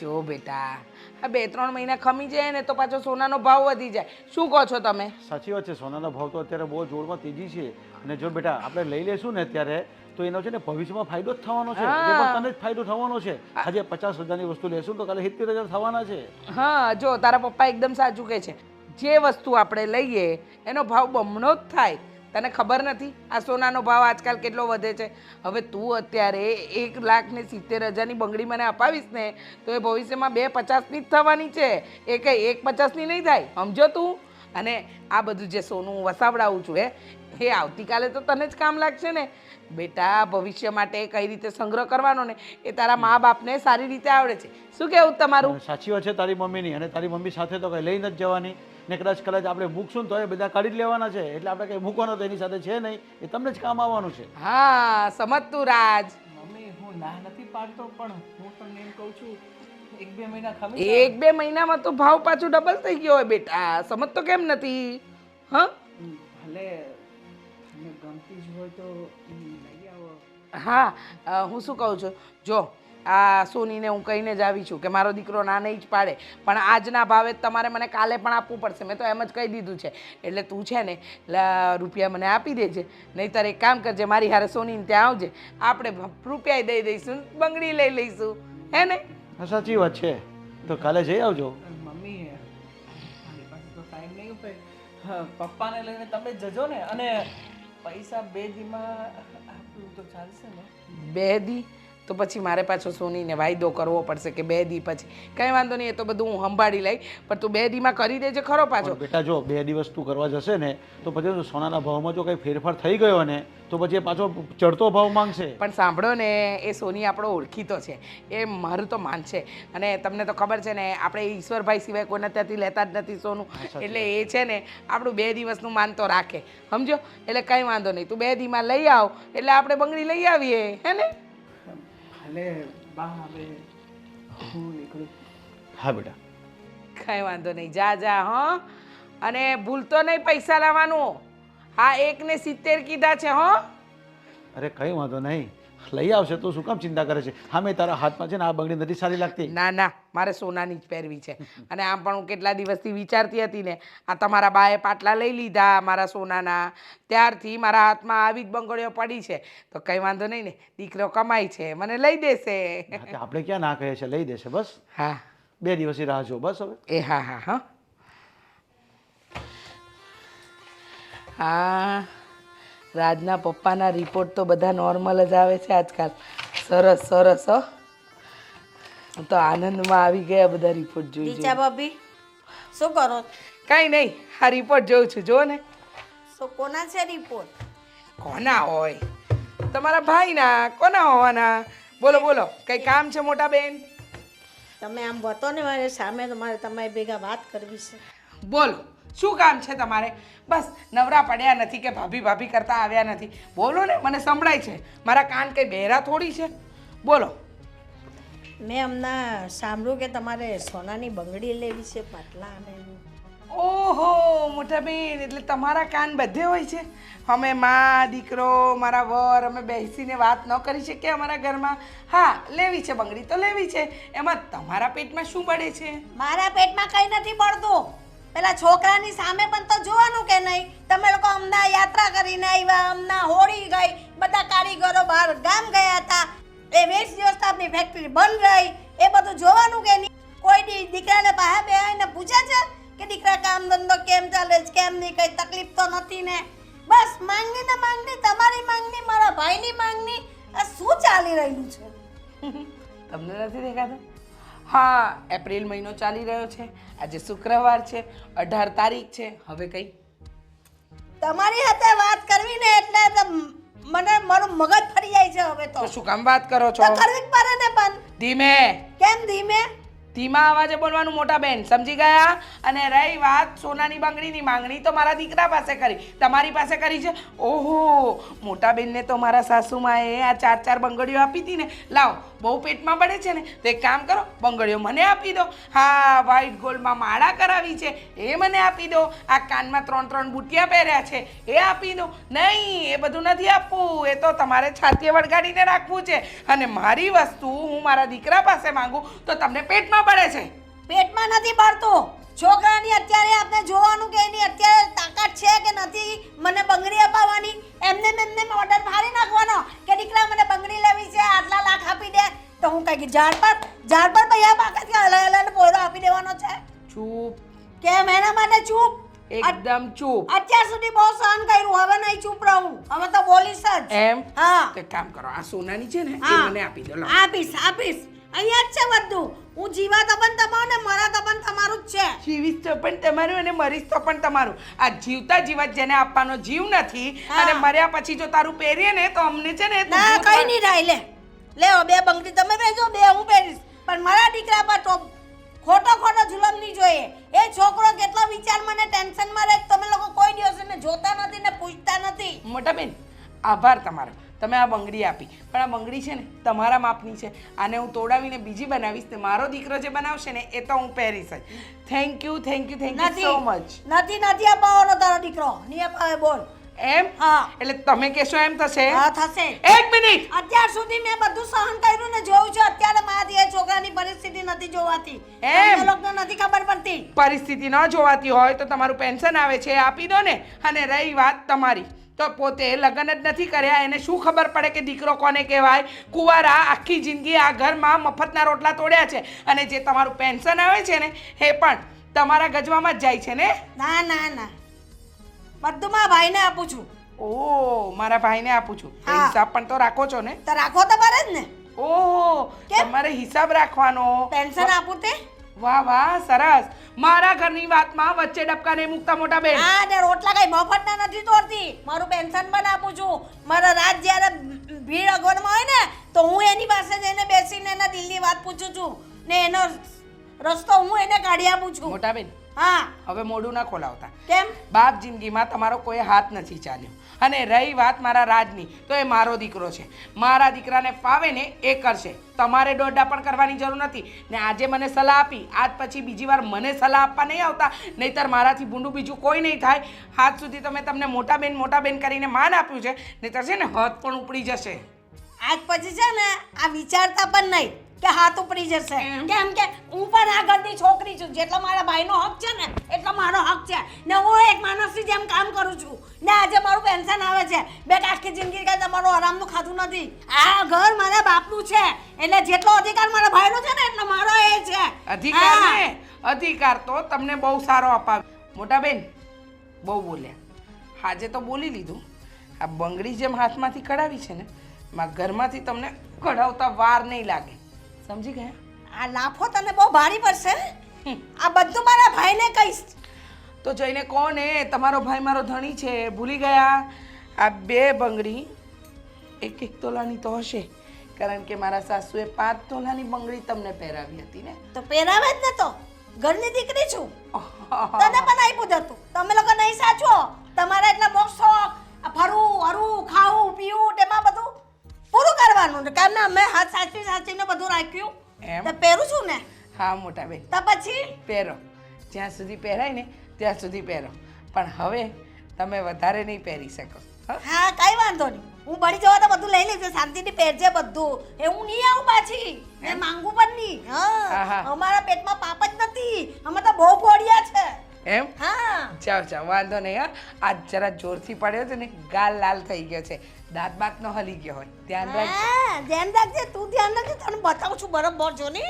જો બેટા, આ 2-3 મહિના ખમી જાય ને તો પાછો સોનાનો ભાવ વધી જાય. શું કહો છો તમે? સાચી વાત છે, સોનાનો ભાવ તો અત્યારે બહુ જોરમાં તેજી છે. અને જો બેટા આપણે લઈ લેશું ને અત્યારે, તો એનો છે ને ભવિષ્યમાં ફાયદો જ થવાનો છે. એ પણ તને જ ફાયદો થવાનો છે. આજે 50,000ની વસ્તુ લેશું તો કાલે 70,000 થવાના છે. હા, જો તારા પપ્પા એકદમ સાચું કહે છે. જે વસ્તુ આપણે લઈએ એનો ભાવ બમણો જ થાય. તને ખબર નથી આ સોનાનો ભાવ આજકાલ કેટલો વધે છે? હવે તું અત્યારે 1,70,000ની બંગડી મને અપાવીશ ને તો એ ભવિષ્યમાં 2,50,000ની જ થવાની છે. એ કંઈ 1,50,000ની નહીં થાય, સમજો તું? અને આ બધું જે સોનું વસાવડાવું છું એ આવતીકાલે તો તને જ કામ લાગશે ને બેટા. ભવિષ્ય માટે કઈ રીતે સંગ્રહ કરવાનો ને એ તારા મા બાપને સારી રીતે આવડે છે. શું કહેવું તમારું? સાચી વાત છે તારી મમ્મીની. અને તારી મમ્મી સાથે તો કંઈ લઈ નથી જવાની, ને કદાચ આપણે મૂકશું ને તો એ બધા કાઢી જ લેવાના છે. એટલે આપણે કંઈ મૂકવાનો તો એની સાથે છે નહીં, એ તમને જ કામ આવવાનું છે. હા, સમજતું રાજ. મમ્મી, હું ના નથી પાડતો, પણ હું તમને એમ કહું છું 1-2 મહિના ખમી 1-2 મહિનામાં તો ભાવ પાછું ડબલ થઈ ગયો હોય બેટા. સમજતો કેમ નથી? હા, ભલે તમને ગમતી જ હોય તો લઈ આવો. હા, હું શું કહું છું, જો આ સોનીને હું કહીને જ આવી છું કે મારો દીકરો ના નહીં જ પાડે, પણ આજના ભાવે જ તમારે મને કાલે પણ આપવું પડશે. મેં તો એમ જ કહી દીધું છે. એટલે તું છે ને રૂપિયા મને આપી દેજે, નહીંતર એક કામ કરજે, મારી હારે સોનીને ત્યાં આવજે, આપણે રૂપિયા દઈ દઈશું, બંગડી લઈ લઈશું, હે ને? હા સાચી વાત છે, તો કાલે જઈ આવજો. મમ્મી મારી પાસે તો ટાઈમ નહીં હોય. હા, પપ્પાને લઈને તમે જજો ને, અને પૈસા 2 દીમાં આપ્યું તો ચાલશે ને? 2 દી તો પછી મારે પાછો સોનીને વાયદો કરવો પડશે કે 2 દી પછી. કંઈ વાંધો નહીં, એ તો બધું હું સંભાળી લઈ, પણ તું 2 દીમાં કરી દેજે ખરો પાછો. પણ બેટા જો 2 દિવસ તું કરવા જશે ને તો પછી સોનાના ભાવમાં જો કંઈ ફેરફાર થઈ ગયો ને તો પછી એ પાછો ચડતો ભાવ માંગશે. પણ સાંભળો ને, એ સોની આપણો ઓળખીતો છે, એ મારું તો માન છે. અને તમને તો ખબર છે ને, આપણે ઈશ્વરભાઈ સિવાય કોઈને ત્યાંથી લેતા જ નથી સોનું. એટલે એ છે ને આપણું 2 દિવસનું માન તો રાખે, સમજો? એટલે કંઈ વાંધો નહીં, તું 2 દીમાં લઈ આવ એટલે આપણે બંગડી લઈ આવીએ, હે ને? ભલે બા, હવે હું નીકળું. હા બેટા. કંઈ વાંધો નહીં, જા જા. હં, અને ભૂલતો નહીં પૈસા લાવવાનું. હા, 1.70 કીધા છે. અરે કંઈ વાંધો નહીં, લઈ આવશે. તું શું કામ ચિંતા કરે છે? હા, મેં તારા હાથમાં છે ને આ બંગડી નથી સારી લાગતી. ના ના, મારે સોનાની જ પહેરવી છે. અને આમ પણ હું કેટલા દિવસથી વિચારતી હતી ને, આ તમારા બાએ પાટલા લઈ લીધા મારા સોનાના, ત્યારથી મારા હાથમાં આવી જ બંગડીઓ પડી છે. તો કંઈ વાંધો નહીં ને, દીકરો કમાય છે, મને લઈ દેશે. હા, તે આપણે ક્યાં ના કહીએ છીએ, લઈ દેશે. બસ હા, 2 દિવસની રાહ જો બસ હવે. એ હા હા હા હા. રાજના પપ્પાના રિપોર્ટ તો બધા નોર્મલ જ આવે છે આજકાલ. સરસ સરસ. હો, હું તો આનંદમાં આવી ગયા બધા રિપોર્ટ જોઈ રીચા ભાભી શું કરો? કાંઈ નહીં, આ રિપોર્ટ જોઉં છું. જો ને. શું કોના છે રિપોર્ટ? કોના હોય? તમારા ભાઈના. કોના હોવાના? બોલો બોલો, કંઈ કામ છે મોટા બેન? તમે આમ બતો ને મારી સામે, તો મારે તમારી ભેગા વાત કરવી છે. બોલો, શું કામ છે તમારે? બસ નવરા પડ્યા નથી કે ભાભી ભાભી કરતા આવ્યા નથી. બોલો ને, મને સંભળાય છે. મારા કાન કંઈ બહેરા થોડી છે. બોલો. મેં હમણાં સાંભળ્યું કે તમારે સોનાની બંગડી લેવી છે, પાટલા અને એવું. ઓહો મોટા બેન, એટલે તમારા કાન બધે હોય છે. અમે માં દીકરો, મારા વર, અમે બેસીને વાત ન કરી શકીએ અમારા ઘરમાં? હા, લેવી છે બંગડી તો લેવી છે. એમાં તમારા પેટમાં શું બળે છે? મારા પેટમાં કંઈ નથી પડતું. પેલા છોકરાની સામે પણ તો જોવાનું કે નહીં? તમે લોકો હમણાં યાત્રા કરીને આવ્યા, હમણાં હોળી ગઈ, બધા કારીગરો બહાર ગામ ગયા હતા, એ 20 દિવસ આપની ફેક્ટરી બંધ રહી, એ બધું જોવાનું કે નહીં? કોઈ દીકરાને બહાર બેહાઈને પૂછે છે કે દીકરા કામ ધંધો કેમ ચાલે છે, કેમ નહીં, કઈ તકલીફ તો નથી ને? બસ માંગણી ને માંગણી, તમારી માંગણી, મારા ભાઈની માંગણી. આ શું ચાલી રહ્યું છે? તમને નથી દેખાતું? હા, એપ્રિલ મહિનો ચાલી રહ્યો છે. આજે શુક્રવાર છે, 18 તારીખ છે. હવે કઈ તમારી સાથે વાત કરવી ને એટલે તો મને મારું મગજ ફરી જાય છે હવે તો. તો શું કામ વાત કરો છો? તો કરવી જ પડે ને. પણ ધીમે. કેમ ધીમે? ધીમા અવાજે બોલવાનું મોટા બેન, સમજી ગયા? અને રહી વાત સોનાની બંગડીની માંગણી, તો મારા દીકરા પાસે કરી, તમારી પાસે કરી છે. ઓહો, મોટા બેનને તો મારા સાસુમાએ આ 4 બંગડીઓ આપી હતી ને. લાવો, બહુ પેટમાં પડે છે ને, તો એક કામ કરો, બંગડીઓ મને આપી દો. હા, વ્હાઈટ ગોલ્ડમાં માળા કરાવી છે, એ મને આપી દો. આ કાનમાં 3 બુટિયા પહેર્યા છે, એ આપી દો. નહીં, એ બધું નથી આપવું, એ તો તમારે છાતીએ વળગાડીને રાખવું છે. અને મારી વસ્તુ હું મારા દીકરા પાસે માંગુ તો તમને પેટમાં પડે છે. પેટમાં નથી પડતું. છોકરાની અત્યારે આપણે જોવાનું કે એની અત્યારે તાકાત છે કે નથી મને બંગડી અપાવવાની. એમને ઓર્ડર ફાડી નાખવાનો કે દીકરા મને બંગડી લેવી છે, આટલા લાખ આપી દે. તો હું કઈ ઝાડ પર પૈસા બાકાત કે હલાને પોરો આપી દેવાનો છે? ચૂપ, કેમ? એના માટે ચૂપ, એકદમ ચૂપ. અત્યાર સુધી બહુ સહન કર્યું, હવે નહીં ચૂપ રહું, હવે તો બોલીશ જ. એમ? હા, તો એક કામ કરો, આ સોનાની છે ને એ હા. મને આપી દો. લાવો. આપીશ. અહીંયા જ છે બધું. હું જીવા તો પણ તમારું ને મરા તો પણ તમારું જ છે. જીવીશ તો પણ તમારું અને મરીશ તો પણ તમારું. આ જીવતા જીવત જેને આપવાનો જીવ નથી, હા. અને મર્યા પછી જો તારું પહેરીએ ને તો અમને છે ને ના, કઈ નહીં થાય. લેવો 2 બંગડી તમે પહેરજો, 2 હું પહેરીશ. પણ મારા દીકરા પર તો ખોટો જુલમ નહીં જોઈએ. એ છોકરો કેટલો વિચાર મને ટેન્શનમાં રહે, તમે લોકો કોઈ દિવસ એને જોતા નથી ને પૂછતા નથી. મોટા બેન, આભાર તમારો, તમે આ બંગડી આપી. પણ આ બંગડી છે ને તમારા માપની છે. આને હું તોડાવીને બીજી બનાવીશ ને મારો દીકરો જે બનાવશે ને એ તો હું પહેરીશ જ. Thank you so much. નથી અપાવવાનો તારો દીકરો. નહીં અપાવે, બોલ. એમ હા એટલે તમે કહેશો એમ થશે હા થશે. 1 મિનિટ અત્યાર સુધી મેં બધું સહન કર્યું ને જોયું છે. અત્યારે મારી એ છોકરાની પરિસ્થિતિ નથી જોવાતી. એમ? તમને લોકોને નથી ખબર પડતી. પરિસ્થિતિ ન જોવાતી હોય તો તમારું પેન્શન આવે છે એ આપી દો ને. અને રહી વાત તમારી તો પોતે લગ્ન જ નથી કર્યા એને શું ખબર પડે કે દીકરો કોને કહેવાય? કુંવારા આખી જિંદગી આ ઘરમાં મફતના રોટલા તોડ્યા છે અને જે તમારું પેન્શન આવે છે ને એ પણ તમારા ગજવામાં જ જાય છે ને. ના ના ના બધું મારા ભાઈને આપું છું. ઓ મારા ભાઈને આપું છું તો હા. હિસાબ પણ તો રાખો છો ને. તો રાખો તો બરે જ ને. ઓહો કેમ? તમારે હિસાબ રાખવાનો. પેન્શન આપું તે વાહ વાહ સરસ. મારા ઘરની વાતમાં વચ્ચે ડબકા નહીં મૂકતા મોટા બેન. હા ને રોટલા કઈ મફતના નથી તોડતી. મારું પેન્શન પણ આપું છું. મારા રાત જ્યારે ભીડ અગવડમાં હોય ને તો હું એની પાસે જઈને બેસીને એના દિલની વાત પૂછું છું ને એનો રસ્તો હું એને કાઢી આપું છું. મોટા બેન હા હવે મોઢું ના ખોલાવતા. કેમ? બાપ જિંદગીમાં તમારો કોઈ હાથ નથી ચાલ્યો અને રહી વાત મારા રાજની તો એ મારો દીકરો છે. મારા દીકરાને ફાવે ને એ કરશે. તમારે દોડડા પણ કરવાની જરૂર નથી. ને આજે મને સલાહ આપી આજ પછી બીજી વાર મને સલાહ આપવા નહીં આવતા નહીંતર મારાથી ભૂંડું બીજું કોઈ નહીં થાય. હાથ સુધી તો મેં તમને મોટા બેન કરીને માન આપ્યું છે નહીંતર છે ને હાથ પણ ઉપડી જશે. આજ પછી છે ને આ વિચારતા પણ નહીં કે હાથ ઉપડી જશે. કેમ કે હું પણ આ ઘરની છોકરી છું. જેટલો મારા ભાઈનો હક છે ને એટલો મારો હક છે ને હું એક માણસની જેમ કામ કરું છું ને આજે મારું પેન્શન આવે છે. બેટા આખી જિંદગી કાંઈ તમારું આરામનું ખાધું નથી. આ ઘર મારા બાપનું છે એટલે જેટલો અધિકાર મારા ભાઈનો છે ને એટલો મારો એ છે. અધિકાર હા. ને અધિકાર તો તમને બહુ સારો અપાવ્યો. મોટા બેન બહુ બોલ્યા. આજે તો બોલી લીધું. આ બંગડી જેમ હાથમાંથી કઢાવી છે ને માં ઘરમાંથી તમને કઢાવતા વાર નહીં લાગે. સમજી ગયા? આ લાફો તને બહુ ભારી પડશે. આ બધું મારા ભાઈને કહીશ. તો જઈને કોને તમારો ભાઈ મારો ધણી છે ભૂલી ગયા? આ 2 બંગડી 1 તોલાની તો હશે કારણ કે મારા સાસુએ 5 તોલાની બંગડી તમને પહેરાવી હતી ને. તો પહેરાવે જ ને તો ઘરની દીકરી છું. તને પણ આપ્યું જ હતું. તમે લોકો નહીં સાચો. તમારા એટલા મોક્ષ શોખ ફરવું હરવું ખાવું પીવું તેમાં બધું પૂરું કરવાનું. કારણ અમે હાથ સાચવીને બધું રાખ્યું એમ? તો પહેરું છું ને. હા મોટા બેન તો પછી પહેરો. જ્યાં સુધી પહેરાય ને ત્યાં સુધી પહેરો પણ હવે તમે વધારે નહીં પહેરી શકો. હા? હા કઈ વાંધો નહીં. હું બળી જવા તો બધું લઈ લેજે. શાંતિથી પહેરજે બધું. એ હું નહીં આવું પાછી. એ માંગુ પણ નહીં. હા, હા. અમારા પેટમાં પાપ જ નથી. અમે તો બહુ ગોળિયા છે. એમ? હા ચાવ વાંધો નહીં. હા આજ જરા જોરથી પડ્યો છે ને ગાલ લાલ થઈ ગયો છે. દાંત બાત નો હલી ગયો હોય ધ્યાન રાખજો. હા ધ્યાન રાખજે. તું ધ્યાન રાખજે. તને બતાવું છું બરાબર જો ને.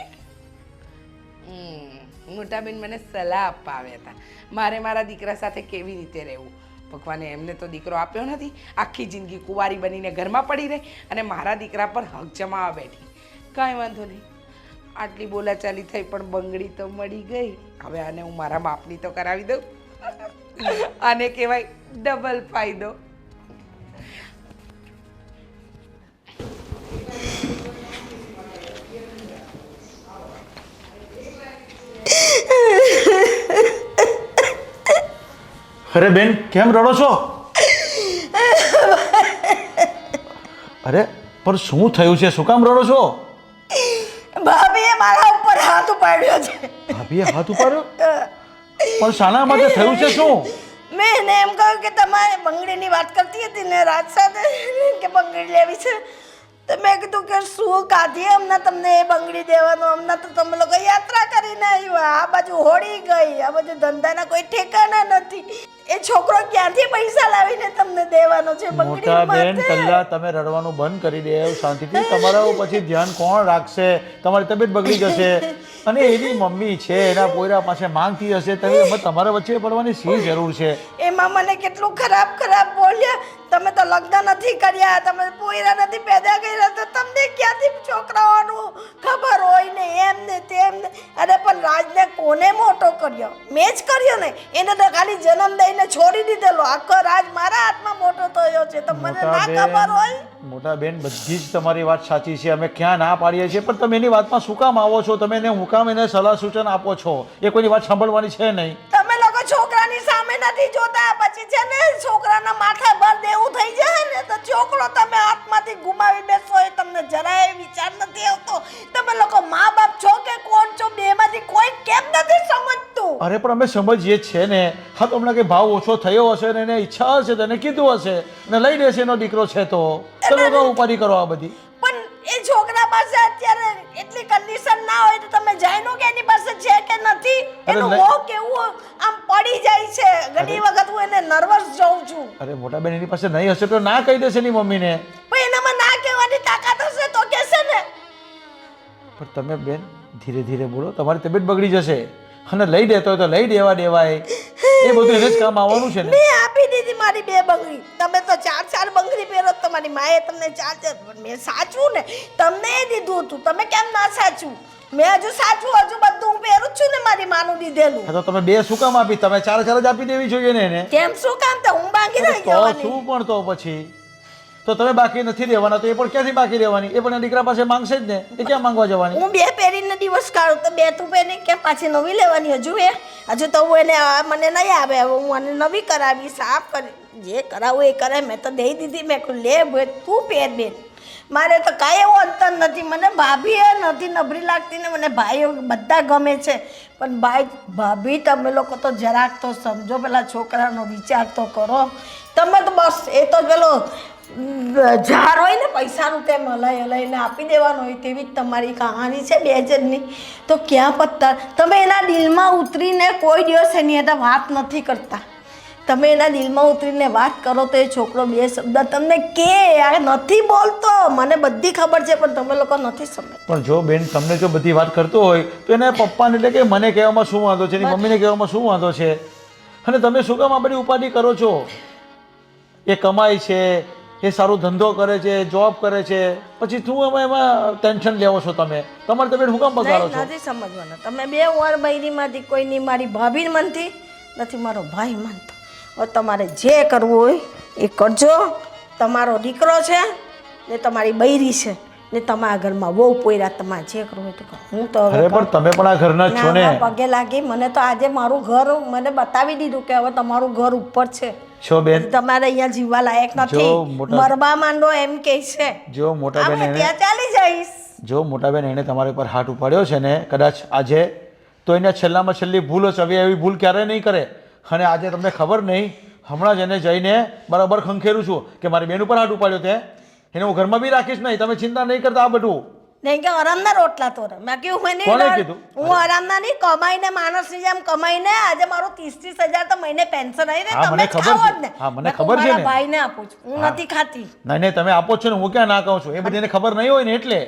મોટા બેન મને સલાહ આપવા આવ્યા હતા મારે મારા દીકરા સાથે કેવી રીતે રહેવું. ભગવાને એમને તો દીકરો આપ્યો નથી. આખી જિંદગી કુંવારી બનીને ઘરમાં પડી રહી અને મારા દીકરા પર હક જમાવા બેઠી. કાંઈ વાંધો નહીં. આટલી બોલાચાલી થઈ પણ બંગડી તો મળી ગઈ. હવે આને હું મારા બાપની તો કરાવી દઉં. આને કહેવાય ડબલ ફાયદો. અરે બેન કેમ રડો છો? અરે પણ શું થયું છે? શું કામ રડો છો? ભાભીએ મારા ઉપર હાથ ઉપાડ્યો છે. ભાભીએ હાથ ઉપાડ્યો? પણ શાના માટે થયું છે શું? મેં એને એમ કહ્યું કે તમારે બંગડીની વાત કરતી હતી ને રાત સાથે કે બંગડી લેવી છે તો મેં કીધું કે શું કાઢીએ હમણાં તમને એ બંગડી દેવાનું. હમણાં તો તમે લોકો યાત્રા કરીને આવ્યા. આ બાજુ હોળી ગઈ. આ બાજુ ધંધાના કોઈ ઠેકાણા નથી. એ છોકરો ક્યાંથી પૈસા લાવીને તમને દેવાનો છે બંગડી મોટા બેન માટે? પહેલા તમે રડવાનું બંધ કરી દે શાંતિથી. તમારા પછી ધ્યાન કોણ રાખશે? તમારી તબિયત બગડી જશે અને એની મમ્મી છે એના પોયરા પાસે માંગતી હશે તમે તમારા વચ્ચે પડવાની શી જરૂર છે? એમાં મને કેટલું ખરાબ બોલ્યા. તમે તો લગ્ન નથી કર્યા. તમે પોયરા નથી પેદા કર્યા તો તમને ક્યાંથી છોકરાઓનું ખબર હોય ને એમ ને તેમ ને. અરે પણ રાજને કોને મોટો કર્યો? મેં જ કર્યો ને. એને તો ખાલી જન્મ દઈને છોડી દીધેલો. આખો રાજ મારા હાથમાં મોટો થયો છે તો મને ના ખબર હોય? મોટા બેન બધી જ તમારી વાત સાચી છે. અમે ક્યાં ના પાડીએ છીએ પણ તમે એની વાતમાં શું કામ આવો છો? તમે એને હું કામ એને સલાહ સૂચન આપો છો? એ કોઈની વાત સાંભળવાની છે નહીં. તમે લોકો છોકરાની સામે નથી જોતા. પછી છે ને છોકરાના માથા પર દેવું થઈ જાય ને તો છોકરો તમે હાથમાંથી ગુમાવી બેસો એ તમને જરાય વિચાર નથી આવતો. તમે લોકો મા બાપ છો કે કોણ છો? બેમાંથી કોઈ કેમ નથી સમજતું? અરે પણ અમે સમજીએ જ છે ને. હા તો હમણાં કે ભાવ ઓછો થયો હશે ને એને ઈચ્છા હશે તો એને કીધું હશે અને લઈ લેશે એનો દીકરો છે તો ચલો તો ઉપાધિ કરો આ બધી. પણ એ છોકરા પાસે અત્યારે એટલી કન્ડિશન ના હોય તો તમે જાણો કે એની પાસે છે કે નથી. એનું નહીં. મોં કેવું આમ પડી જાય છે. ઘણી વખત હું એને નર્વસ જોઉં છું. અરે મોટા બેન એની પાસે નહીં હશે તો ના કહી દેશે એની મમ્મીને. પણ એનામાં ના કહેવાની તાકાત હશે તો કહેશે ને. પણ તમે બેન ધીરે ધીરે બોલો, તમારી તબિયત બગડી જશે. અને લઈ દેતો હોય તો લઈ દેવાય. એ બધું એને જ કામ આવવાનું છે ને. મેં આપી દીધી મારી 2 બંગડી. તમે તો 4 બંગડી પહેરો. તમારી માએ તમને 4 મેં સાચું ને તમને એ દીધું હતું. તમે કેમ ના સાચું? મેં હજુ સાચું હજુ બધું હું પહેરું જ છું ને મારી માનું દીધેલું. હા તો તમે 2 શું કામ આપી? તમે 4 જ આપી દેવી જોઈએ ને એને. કેમ શું કામ? તો હું બાકી રહી તો જવાની. શું પણ તો પછી તો તમે બાકી નથી રહેવાના તો એ પણ ક્યાંથી બાકી રહેવાની? એ પણ એના દીકરા પાસે માંગશે જ ને. એ ક્યાં માંગવા જવાની? હું 2 પહેરીને દિવસ કાઢું તો 2 તું પહેરી કેમ પાછી નવી લેવાની? હજુ તો હું એને મને નહીં આવે. હવે હું આને નવી કરાવી સાફ કરી જે કરાવું એ કરે. મેં તો દઈ દીધી. મેં કહ્યું લે ભાઈ તું પહેર બેન. મારે તો કાંઈ એવો અંતર નથી. મને ભાભી એ નથી નબળી લાગતી ને મને ભાઈઓ બધા ગમે છે. પણ ભાભી તમે લોકો તો જરાક તો સમજો. પેલા છોકરાનો વિચાર તો કરો. તમે તો બસ એ તો પેલો ઝાર હોય ને પૈસાનું તેમ હલાઈને આપી દેવાનું હોય તેવી જ તમારી કહાની છે 2 જણની. તો ક્યાં પત્તા તમે એના દિલમાં ઉતરીને કોઈ દિવસ એની હાથે વાત નથી કરતા. તમે એના દિલમાં ઉતરીને વાત કરો તો એ છોકરો 2 શબ્દ તમને કે આ નથી બોલતો. મને બધી ખબર છે પણ તમે લોકો નથી સમજતા. પણ જો બેન તમને જો બધી વાત કરતો હોય તો એને પપ્પાને એટલે કે મને કહેવામાં શું વાંધો છે, એની મમ્મીને કહેવામાં શું વાંધો છે? અને તમે શું કામ આ બધી ઉપાધિ કરો છો? એ કમાય છે, એ સારો ધંધો કરે છે, જોબ કરે છે, પછી શું એમાં ટેન્શન લેવો છો તમે? તમારી તબિયત શું કામ બગાડો છો? નથી સમજવાના. તમે 2 વાર બૈરીમાંથી કોઈની મારી ભાભી માનતી નથી, મારો ભાઈ માનતો. હવે તમારે જે કરવું હોય એ કરજો. તમારો દીકરો છે ને તમારી બૈરી છે ને તમારા ઘરમાં બહુ પોયરા. તમારે જે કરવું હોય તો કરો. હું તો અરે પણ તમે પણ આ ઘરના જ છો ને. ના, પગે લાગી. મને તો આજે મારું ઘર મને બતાવી દીધું કે હવે તમારું ઘર ઉપર છે. છો બેન તમારે અહીંયા જીવવા લાયક નથી. મરવા માંડો એમ કે છે. જો મોટા બેન એને ત્યાં ચાલી જઈશ. જો મોટા બેન એને તમારા ઉપર હાથ ઉપાડ્યો છે ને કદાચ આજે તો એને છેલ્લામાં છેલ્લી ભૂલ હશે. હવે એવી ભૂલ ક્યારેય નહીં કરે. અને આજે તમને ખબર નહીં હમણાં જ એને જઈને બરાબર ખંખેરું છું કે મારી બેન ઉપર હાથ ઉપાડ્યો તે એને હું ઘરમાં બી રાખીશ નહીં. તમે ચિંતા નહીં કરતા. આ બધું નહીં કે આરામના રોટલા તો મેં કહ્યું મેં કોને નહીં કીધું? હું આરામના નહીં કમાઈને માણસની જેમ કમાઈને આજે મારું 30-30 હજાર તો મહિને પેન્શન આવી હા, ને મને તમે ખબર ખાઓ છે. જ ને. હા, મને મેં કહું ખબર છે મારા ને. ભાઈને આપું છું. હું નથી ખાતી. નહીં નહીં તમે આપો જ છો ને. હું ક્યાં ના કહું છું? એ બધી એને ખબર નહીં હોય ને એટલે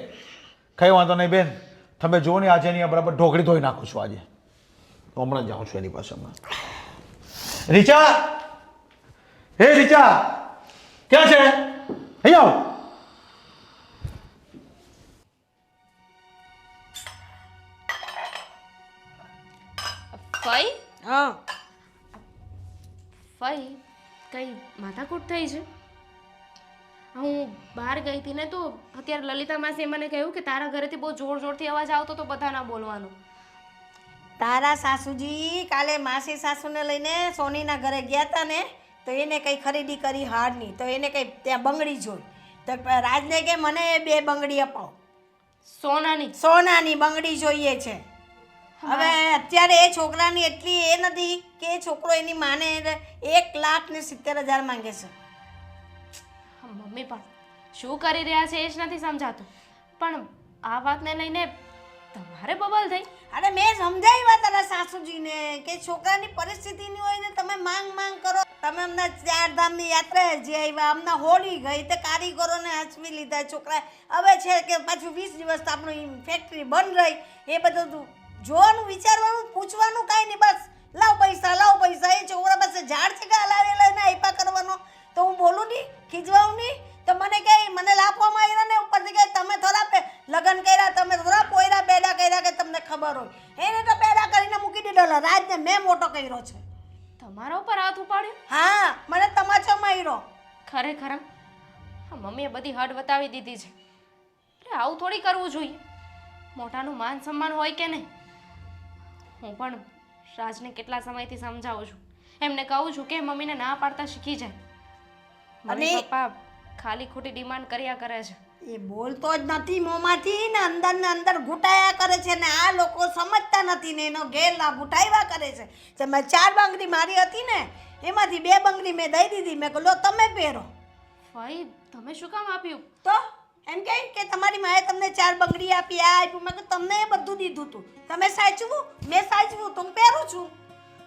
કઈ વાંધો નહીં બેન. તમે જુઓ ને આજે એની બરાબર ઢોકળી ધોઈ નાખું છું આજે. તો હમણાં જાઉં છું એની પાસે હમણાં. રીચા, હે રીચા ક્યાં છે? અહીં આવ. ફઈ હા ફઈ કઈ માથાકૂટ થઈ છે? હું બહાર ગઈ હતી ને તો અત્યારે લલિતા માસીએ મને કહ્યું કે તારા ઘરેથી બહુ જોર જોરથી અવાજ આવતો તો બધાના બોલવાનો. તારા સાસુજી કાલે માસી સાસુને લઈને સોનીના ઘરે ગયા હતા ને તો એને કંઈ ખરીદી કરી હારની તો એને કંઈ ત્યાં બંગડી જોઈ તો રાજને કે મને 2 બંગડી અપાવો. સોનાની બંગડી જોઈએ છે. હવે અત્યારે એ છોકરાની એટલી એ નથી કે એ છોકરો એની માને 1,70,000 માંગે છે. મમ્મી પણ શું કરી રહ્યા છે એ જ નથી સમજાતું. પણ આ વાતને લઈને તમારે બબલ થઈ? અરે મેં સમજાવ્યા તારા સાસુજીને કે છોકરાની પરિસ્થિતિની હોય ને તમે માંગ કરો. તમે હમણાં 4 ધામની યાત્રા જે આવ્યા હમણાં હોળી ગઈ તો કારીગરોને હચવી લીધા છોકરા. હવે છે કે પાછું 20 દિવસ તો આપણું ફેક્ટરી બંધ રહી. એ બધું જોવાનું વિચારવાનું પૂછવાનું કાંઈ નહીં. બસ લાવ પૈસા. એ છોકરા પાસે ઝાડ છે કે હલાવેલા એને આપ્યા કરવાનો. તો હું બોલું નહીં ખીજવાઉં નહીં તો મને કહે મને લાપવામાં આવ્યા ને ઉપરથી કહે તમે થોડા લગ્ન કર્યા તમે થોડા પોયરા પેદા કર્યા કે તમને ખબર હોય. એને તો પેદા કરીને મૂકી દીધેલો. રાજને મેં મોટો કર્યો છે. તમારા ઉપર હાથ ઉપાડ્યો? હા મને તમાચો માર્યો. ખરેખર મમ્મીએ બધી હદ બતાવી દીધી છે. એટલે આવું થોડી કરવું જોઈએ. મોટાનું માન સન્માન હોય કે નહીં. હું પણ રાજને કેટલા સમયથી સમજાવું છું. એમને કહું છું કે મમ્મીને ના પાડતા શીખી જાય. મમ્મી પપ્પા ખાલી ખોટી ડિમાન્ડ કર્યા કરે છે. એ બોલતો જ નથી મોંમાંથી ને અંદર ઘૂંટાયા કરે છે ને આ લોકો સમજતા નથી ને એનો ગેરલાભ ઉઠાવ્યા કરે છે જે મેં 4 બંગડી મારી હતી ને એમાંથી 2 બંગડી મેં દઈ દીધી મેં કહ્યું લો તમે પહેરો ભાઈ તમે શું કામ આપ્યું તો એમ કે તમારી માએ તમને 4 બંગડી આપી આ આપ્યું મેં કહ્યું તમને એ બધું દીધું હતું તમે સાચવું મેં સાચવું તો હું પહેરું છું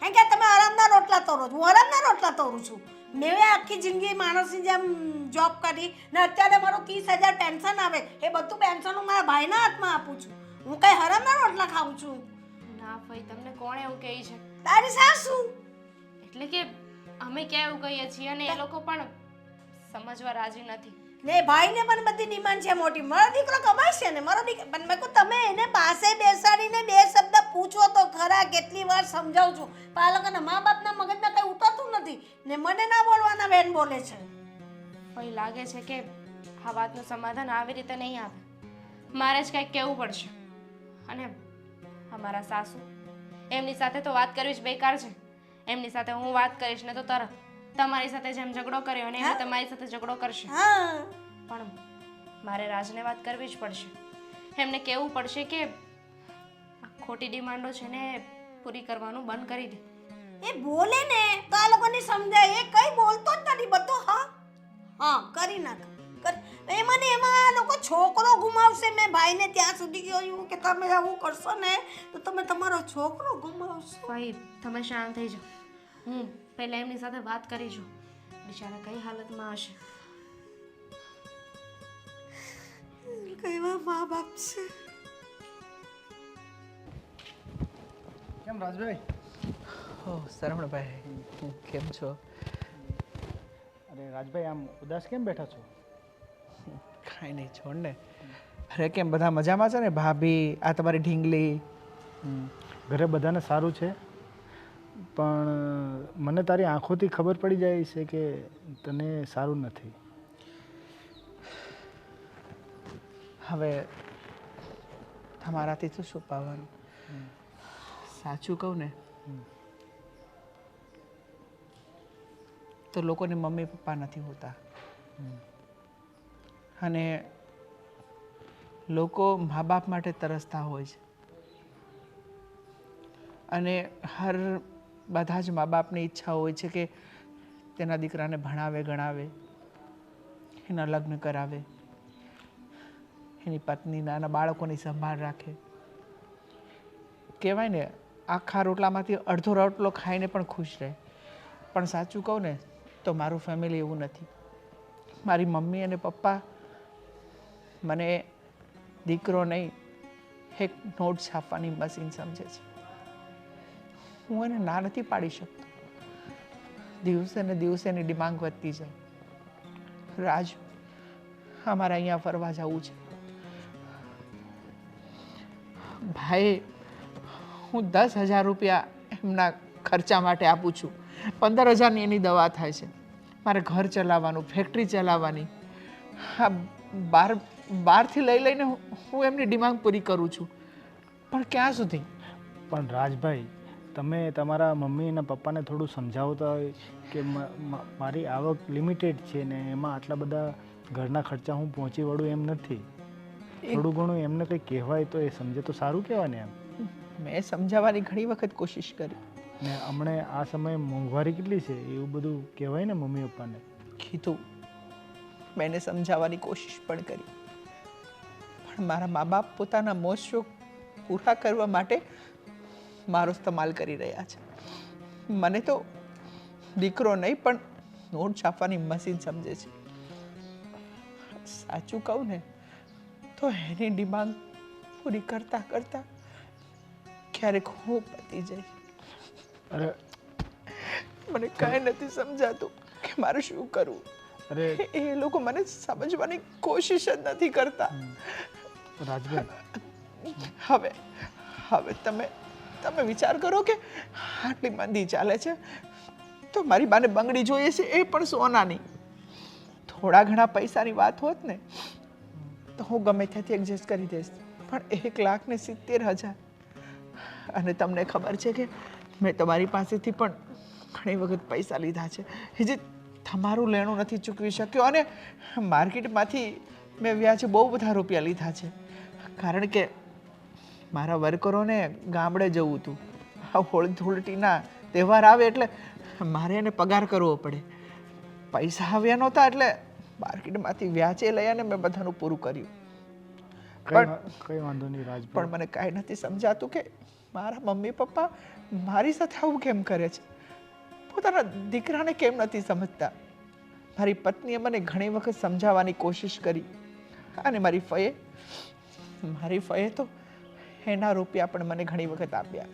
એમ કે તમે આરામના રોટલા તોરો છો હું આરામના રોટલા તોરું છું મેં આખી જિંદગી માણસની જેમ જોબ કરી ને અત્યારે મારું 30,000 પેન્શન આવે એ બધું પેન્શન હું મારા ભાઈના હાથમાં આપું છું હું કઈ હરામના રોટલા ખાઉં છું ના ભાઈ તમને કોણ એવું કહે છે તારી સાસુ એટલે કે અમે ક્યાં એવું કહીએ છીએ અને એ લોકો પણ સમજવા રાજી નથી ને ભાઈને પણ બધી ડિમાન્ડ છે મોટી મારો દીકરો કમાય છે ને મારો દીકરો પણ મેં કહું તમે એને પાસે બેસાડીને 2 શબ્દ પૂછો તો ખરા કેટલી વાર સમજાવું છું પણ આ લોકોના મા બાપના મગજમાં કંઈ ઉતરતું નથી ને મને ના બોલવાના બેન બોલે છે ભાઈ લાગે છે કે આ વાતનું સમાધાન આવી રીતે નહીં આવે મારે જ કંઈક કહેવું પડશે અને અમારા સાસુ એમની સાથે તો વાત કરવી જ બેકાર છે એમની સાથે હું વાત કરીશ ને તો તરત તમારી સાથે જેમ ઝઘડો કર્યો અને એને તમારી સાથે ઝઘડો કરશે હા પણ મારે રાજને વાત કરવી જ પડશે એમને કહેવું પડશે કે આ ખોટી ડિમાન્ડો છે ને પૂરી કરવાનું બંધ કરી દે એ બોલે ને તો આ લોકોને સમજાય એ કઈ બોલતો જ નથી બધું હા કરી નાખ એમાં આ લોકો છોકરો ગુમાવશે મેં ભાઈને ત્યાં સુધી કહ્યું કે તમે આવું કરશો ને તો તમે તમારો છોકરો ગુમાવશો ભાઈ તમે શાંત થઈ જાઓ હું પહેલા એમની સાથે વાત કરી છું બિચારા કઈ હાલતમાં હશે કેવા મા બાપ છે કેમ રાજભાઈ? હો સરવણભાઈ કેમ છો? અરે રાજભાઈ આમ ઉદાસ કેમ બેઠા છો? કાંઈ નહીં છોડ ને. અરે કેમ બધા મજામાં છે ને? ભાભી આ તમારી ઢીંગલી ઘરે બધાને સારું છે, પણ મને તારી આંખોથી ખબર પડી જાય છે કે તને સારું નથી. હવે તમારાથી તો શું પાવાનું? સાચું કહું ને તો લોકોને મમ્મી પપ્પા નથી હોતા અને લોકો મા બાપ માટે તરસતા હોય છે અને બધા જ મા બાપની ઈચ્છા હોય છે કે તેના દીકરાને ભણાવે ગણાવે, એના લગ્ન કરાવે, એની પત્ની નાના બાળકોની સંભાળ રાખે. કહેવાય ને આખા રોટલામાંથી અડધો રોટલો ખાઈને પણ ખુશ રહે. પણ સાચું કહું ને તો મારું ફેમિલી એવું નથી. મારી મમ્મી અને પપ્પા મને દીકરો નહીં એક નોટ છાપવાની મશીન સમજે છે. હું એને ના નથી પાડી શકતો. દિવસે ને દિવસે એની ડિમાન્ડ વધતી જાય. રાજ, અમારે અહીંયા ફરવા જવું છે. ભાઈ, હું 10,000 રૂપિયા એમના ખર્ચા માટે આપું છું. 15,000ની એની દવા થાય છે. મારે ઘર ચલાવવાનું, ફેક્ટરી ચલાવવાની, હા બહારથી લઈને હું એમની ડિમાન્ડ પૂરી કરું છું. પણ ક્યાં સુધી? પણ રાજભાઈ, તમે તમારા મમ્મી અને પપ્પાને થોડું સમજાવતા હોય કે મારી આવક લિમિટેડ છે ને એમાં આટલા બધા ઘરના ખર્ચા હું પહોંચી વળું એમ નથી. થોડું ઘણું એમને કંઈ કહેવાય તો એ સમજે તો સારું કહેવાય ને. એમ મેં સમજાવવાની ઘણી વખત કોશિશ કરી ને હમણે આ સમયે મોંઘવારી કેટલી છે એવું બધું કહેવાય ને મમ્મી પપ્પાને. કીધું, મેં સમજાવવાની કોશિશ પણ કરી, પણ મારા મા બાપ પોતાના મોજ શોખ પૂરા કરવા માટે મારો ઇસ્તેમાલ કરી રહ્યા છે. મને તો દીકરો નહીં પણ નોટ છાપવાની મશીન સમજે છે. સાચું કહું ને તો એની ડિમાન્ડ પૂરી કરતા કરતા ક્યારેક હું પતી જાય. અરે મને કાંઈ નથી સમજાતું કે મારે શું કરવું. અરે એ લોકો મને સમજવાની કોશિશ જ નથી કરતા. રાજભાઈ, હવે તમે વિચાર કરો કે આટલી મંદી ચાલે છે તો મારી બાને બંગડી જોઈએ છે, એ પણ સોનાની. થોડા ઘણા પૈસાની વાત હોત ને તો હું ગમે ત્યાંથી એડજસ્ટ કરી દઈશ, પણ 1,70,000 અને તમને ખબર છે કે મેં તમારી પાસેથી પણ ઘણી વખત પૈસા લીધા છે, જે તમારું લેણું નથી ચૂકવી શક્યો અને માર્કેટમાંથી મેં વ્યાજે બહુ બધા રૂપિયા લીધા છે, કારણ કે મારા વર્કરોને ગામડે જવું હતું. આ હોળી ધૂળેટીના તહેવાર આવે એટલે મારે એને પગાર કરવો પડે. પૈસા આવ્યા નહોતા એટલે માર્કેટમાંથી વ્યાજે લઈ અને મેં બધાનું પૂરું કર્યું. કઈ વાંધો નહીં રાજભાઈ. પણ મને કાંઈ નથી સમજાતું કે મારા મમ્મી પપ્પા મારી સાથે આવું કેમ કરે છે, પોતાના દીકરાને કેમ નથી સમજતા. મારી પત્નીએ મને ઘણી વખત સમજાવવાની કોશિશ કરી અને મારી ફઈએ તો એના રૂપિયા પણ મને ઘણી વખત આપ્યા.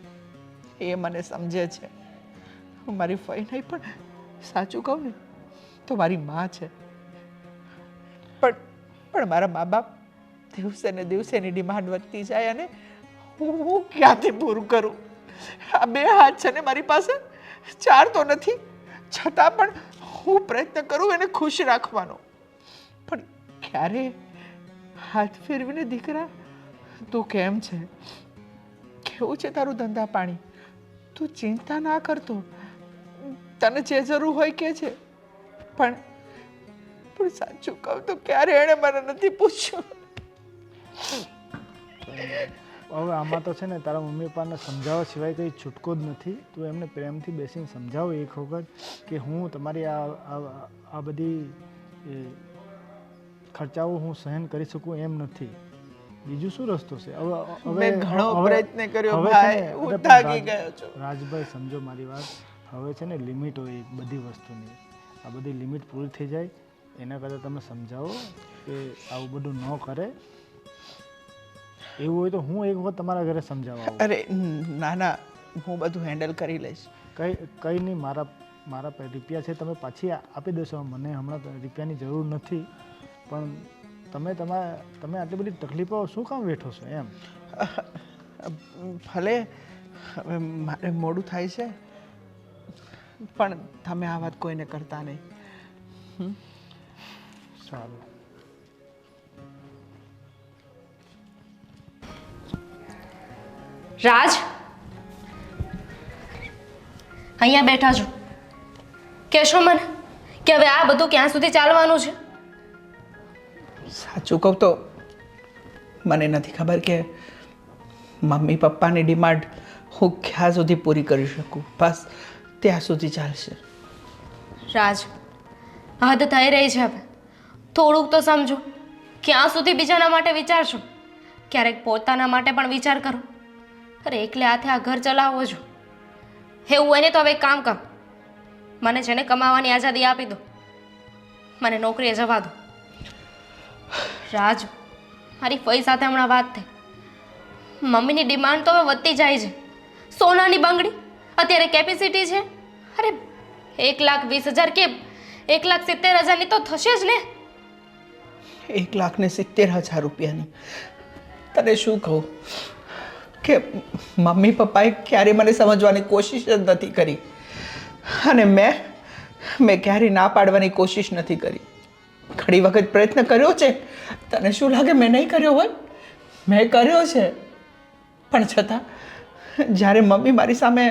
એ મને સમજે છે. મારી ફઈ નહીં પણ સાચું કહું ને તો મારી માં છે. પણ મારા મા બાપ દિવસે ને દિવસે એની ડિમાન્ડ વધતી જાય અને હું ક્યાંથી પૂરું કરું. આ 2 હાથ છે ને મારી પાસે, 4 તો નથી, છતાં પણ હું પ્રયત્ન કરું એને ખુશ રાખવાનો. પણ ક્યારે હાથ ફેરવીને દીકરા તું કેમ છે, કેવું છે તારું ધંધા પાણી, તું ચિંતા ના કરતો, તને જે જરૂર હોય કે છે. પણ સાચું કહું તો ક્યારે એણે મને નથી પૂછ્યું. હવે આમાં તો છે ને તારા મમ્મી પપ્પાને સમજાવવા સિવાય કંઈ છૂટકો જ નથી. તું એમને પ્રેમથી બેસીને સમજાવો એક વખત કે હું તમારી આ બધી ખર્ચાઓ હું સહન કરી શકું એમ નથી. બીજું શું રસ્તો છે? મેં ઘણો પ્રયત્ન કર્યો ભાઈ, હું થાકી ગયો છું. રાજભાઈ સમજો મારી વાત, હવે છે ને લિમિટ હોય બધી વસ્તુની. આ બધી લિમિટ પૂરી થઈ જાય એના કરતાં તમે સમજાવો કે આવું બધું ન કરે. એવું હોય તો હું એક વખત તમારા ઘરે સમજાવવા આવું. અરે ના ના, હું બધું હેન્ડલ કરી લઈશ. કંઈ નહીં, મારા રૂપિયા છે તમે પાછી આપી દેશો. મને હમણાં રૂપિયાની જરૂર નથી, પણ તમે આટલી બધી તકલીફો શું કામ વેઠો છો એમ? ભલે હવે મારે મોડું થાય છે, પણ તમે આ વાત કોઈને કરતા નહીં. સારું. રાજ, અહીંયા બેઠા છો, કહેશો મને કે હવે આ બધું ક્યાં સુધી ચાલવાનું છે? સાચું કહું તો મને નથી ખબર કે મમ્મી પપ્પાની ડિમાન્ડ હું ક્યાં સુધી પૂરી કરી શકું. બસ ત્યાં સુધી ચાલશે. રાજ, હદ થઈ રહી છે હવે. થોડુંક તો સમજો. ક્યાં સુધી બીજાના માટે વિચારશો? ક્યારેક પોતાના માટે પણ વિચાર કરો. અરે એકલે હાથે આ ઘર ચલાવો છો. એવું હોય ને તો હવે એક કામ કરો, મને છે ને કમાવાની આઝાદી આપી દો, મને નોકરીએ જવા દો. રાજ, મારી ફઈ સાથે હમણાં વાત થઈ. મમ્મીની ડિમાન્ડ તો હવે વધતી જાય છે. સોનાની બંગડી અત્યારે કેપેસિટી છે અરે 1,20,000 કે 1,70,000ની તો થશે જ ને. 1,70,000 રૂપિયાની? તને શું કહું કે મમ્મી પપ્પાએ ક્યારે મને સમજવાની કોશિશ જ નથી કરી અને મેં ક્યારેય ના પાડવાની કોશિશ નથી કરી. ઘણી વખત પ્રયત્ન કર્યો છે. તને શું લાગે મેં નહીં કર્યો હોય? મેં કર્યો છે, પણ છતાં જ્યારે મમ્મી મારી સામે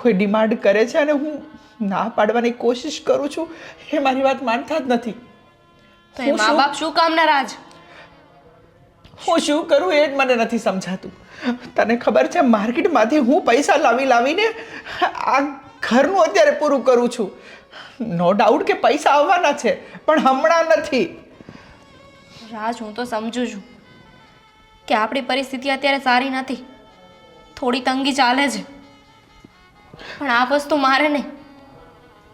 કોઈ ડિમાન્ડ કરે છે અને હું ના પાડવાની કોશિશ કરું છું, એ મારી વાત માનતા જ નથી. તો એ મા બાપ શું કામના રાજ? હું શું કરું એ જ મને નથી સમજાતું. તને ખબર છે માર્કેટમાંથી હું પૈસા લાવીને આ ઘરનું અત્યારે પૂરું કરું છું. નો ડાઉટ કે પૈસા આવવાના છે, પણ હમણાં નથી. રાજ, હું તો સમજુ છું કે આપણી પરિસ્થિતિ અત્યારે સારી નથી, થોડી તંગી ચાલે છે, પણ આ વસ્તુ મારે નહીં,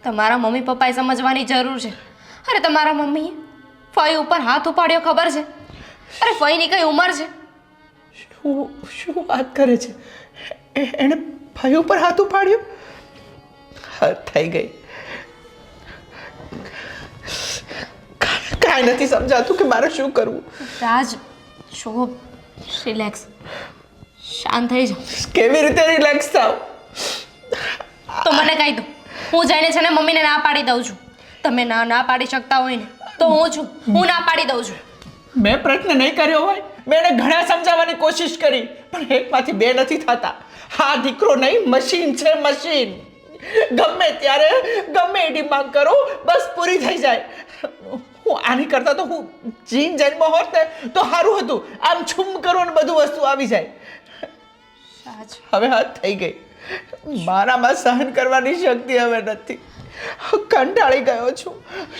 તમારા મમ્મી પપ્પાએ સમજવાની જરૂર છે. અરે તમારા મમ્મીએ ફઈ ઉપર હાથ ઉપાડ્યો ખબર છે? અરે ફઈની કઈ ઉંમર છે? શું વાત કરે છે? એણે ફઈ ઉપર હાથ ઉપાડ્યો? થઈ ગઈ. કાંઈ નથી સમજાતું કે મારે શું કરવું. રાજ, શો રિલેક્સ, શાંત થઈ જાઓ. કેવી રીતે રિલેક્સ થાવ? તો મને કહી દો, હું જઈને છે ને મમ્મીને ના પાડી દઉં છું. તમે ના પાડી શકતા હોય ને તો હું ના પાડી દઉં છું. મેં પ્રયત્ન નહીં કર્યો હોય, મેં એને ઘણા સમજાવવાની કોશિશ કરી, પણ એકમાંથી 2 નથી થતા. હા, દીકરો નહીં, મશીન છે, મશીન. ગમે ત્યારે ગમે એની માંગ કરો, બસ પૂરી થઈ જાય. હું આની કરતાં તો હું જીન જન્મ હોત ને તો સારું હતું. આમ છુમ કરો ને બધું વસ્તુ આવી જાય. રાજ હવે હાથ થઈ ગઈ. મારામાં સહન કરવાની શક્તિ હવે નથી. કંટાળી ગયો છું.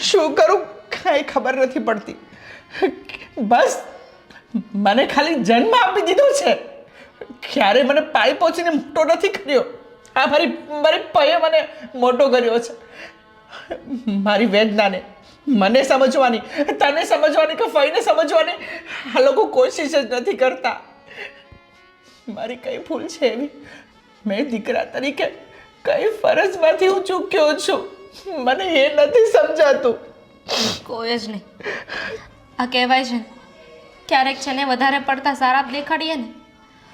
શું કરું કાંઈ ખબર નથી પડતી. બસ મને ખાલી જન્મ આપી દીધો છે, ક્યારે મને પાળી પહોંચીને મોટો નથી કર્યો. આ મારી પૈએ મને મોટો કર્યો છે. મારી વેદનાને મને સમજવાની, તને સમજવાની કે ફઈને સમજવાની આ લોકો કોશિશ જ નથી કરતા. મારી કઈ ભૂલ છે એવી? મેં દીકરા તરીકે કઈ ફરજમાંથી હું ચૂક્યો છું, મને એ નથી સમજાતું. કોઈ જ નહીં. આ કહેવાય છે ક્યારેક છે ને વધારે પડતા સારા દેખાડીએ ને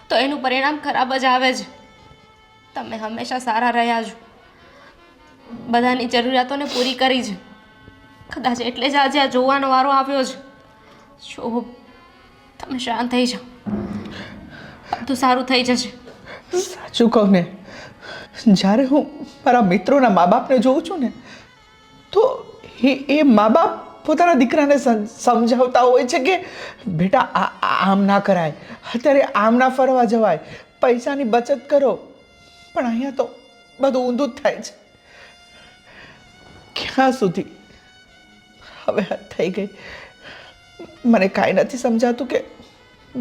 તો એનું પરિણામ ખરાબ જ આવે છે. તમે હંમેશા સારા રહ્યા છો, બધાની જરૂરિયાતોને પૂરી કરી છે. કદાચ એટલે જ આજે આ જોવાનો વારો આવ્યો છે. જો તમે શાંત થઈ જાઓ, બધું સારું થઈ જશે. સાચું કહું ને, જ્યારે હું મારા મિત્રોના મા બાપને જોઉં છું ને તો એ મા બાપ પોતાના દીકરાને સમજાવતા હોય છે કે બેટા આમ ના કરાય, અત્યારે આમ ના ફરવા જવાય, પૈસાની બચત કરો. પણ અહીંયા તો બધું ઊંધું જ થાય છે. ક્યાં સુધી? હવે હદ થઈ ગઈ. મને કાંઈ નથી સમજાતું કે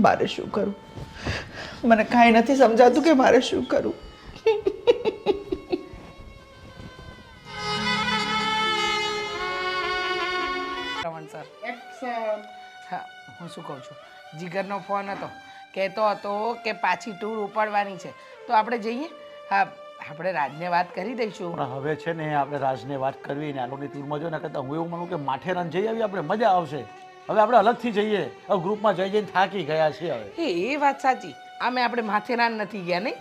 મારે શું કરું. મને કાંઈ નથી સમજાતું કે મારે શું કરું. સર હા, હું શું કહું છું, જીગરનો ફોન હતો, કહેતો હતો કે પાછી ટૂર ઉપાડવાની છે, તો આપણે જઈએ. હા, આપણે રાજને વાત કરી દઈશું. પણ હવે છે ને આપણે રાજને વાત કરવી ને આલોની ટૂરમાં જો ને કરતા હું એવું માનું કે માથેરાન જઈ આવી આપણે, મજા આવશે. હવે આપણે અલગથી જઈએ, હવે ગ્રુપમાં જઈને થાકી ગયા છીએ હવે. એ વાત સાચી. આમે આપણે માથેરાન નથી ગયા નહીં.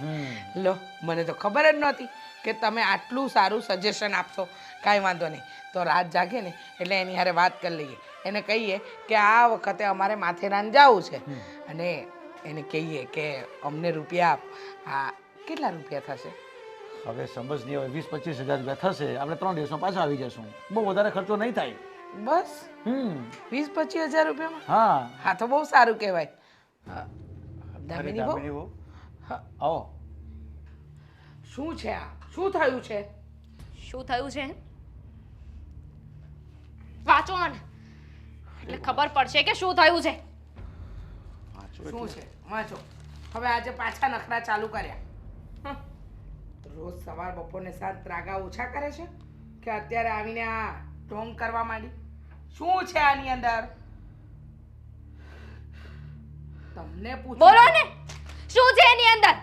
લો, મને તો ખબર જ નહોતી કે તમે આટલું સારું સજેશન આપશો. કાંઈ વાંધો નહીં, તો રાત જાગે ને એટલે એની હારે વાત કરી લઈએ. એને કહીએ કે આ વખતે અમારે માથેરાન જવું છે અને એને કહીએ કે અમને રૂપિયા આપ. હા, કેટલા રૂપિયા થશે? હવે સમજ નહીં, હવે 20-25 હજાર રૂપિયા થશે. આપણે 3 દિવસમાં પાછા આવી જશું. બહુ વધારે ખર્ચો નહીં થાય. બસ 20-25 હજાર રૂપિયામાં? હા હા, તો બહુ સારું કહેવાય. દામિની બહુ, દામિની બહુ, આવો. શું છે આ? શું થયું છે? શું થયું છે? વાંચો ને એટલે ખબર પડશે કે શું થયું છે. શું છે? વાંચો. હવે આજે પાછા નખરા ચાલુ કર્યા. રોજ સવાર બપોરને સાંજ ત્રાગા ઓછા કરે છે કે અત્યારે આવીને આ ઢોંગ કરવા માંડી? શું છે આની અંદર? તમને પૂછું. બોલો ને શું છે એની અંદર?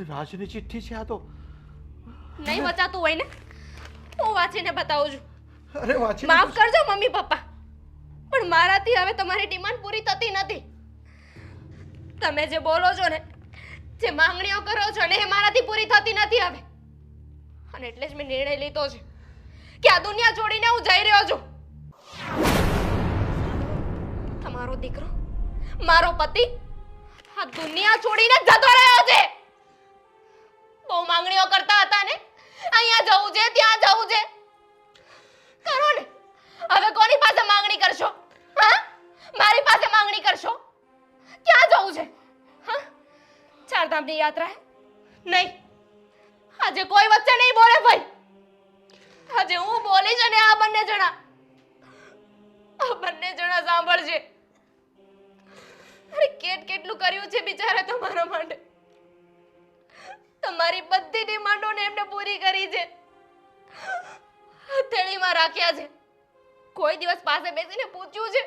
રાજની ચિઠ્ઠી છે આ તો. નહીં વચાતું હોય ને હું વાંચીને બતાવું છું. અરે વાંચી માફ કરજો મમ્મી પપ્પા, પણ મારાથી હવે તમારી ડિમાન્ડ પૂરી થતી નથી. તમે જે બોલો છો ને, જે માંગણીઓ કરો છો ને, એ મારાથી પૂરી થતી નથી હવે. અને એટલે જ મેં નિર્ણય લીધો છે કે આ દુનિયા છોડીને હું જઈ રહ્યો છું. તમારો દીકરો, મારો પતિ આ દુનિયા છોડીને જતો રહ્યો છે. બહુ માંગણીઓ કરતા હતા ને, અહીંયા જવું છે, ત્યાં જવું છે. કરો ને, હવે કોની પાસે માંગણી કરશો? હા, મારી પાસે માંગણી કરશો? ક્યાં જવું છે? હા, ચારધામની યાત્રા નહીં. આજે કોઈ વચ્ચે નહીં બોલે ભાઈ. આજે હું બોલીશ અને આ બંને જણા સાંભળશે. અરે કેટલું કર્યું છે બિચારા તમારા માટે. તમારી બધી ડિમાન્ડોને એમને પૂરી કરી છે, હથેળીમાં રાખ્યા છે. કોઈ દિવસ પાસે બેસીને પૂછ્યું છે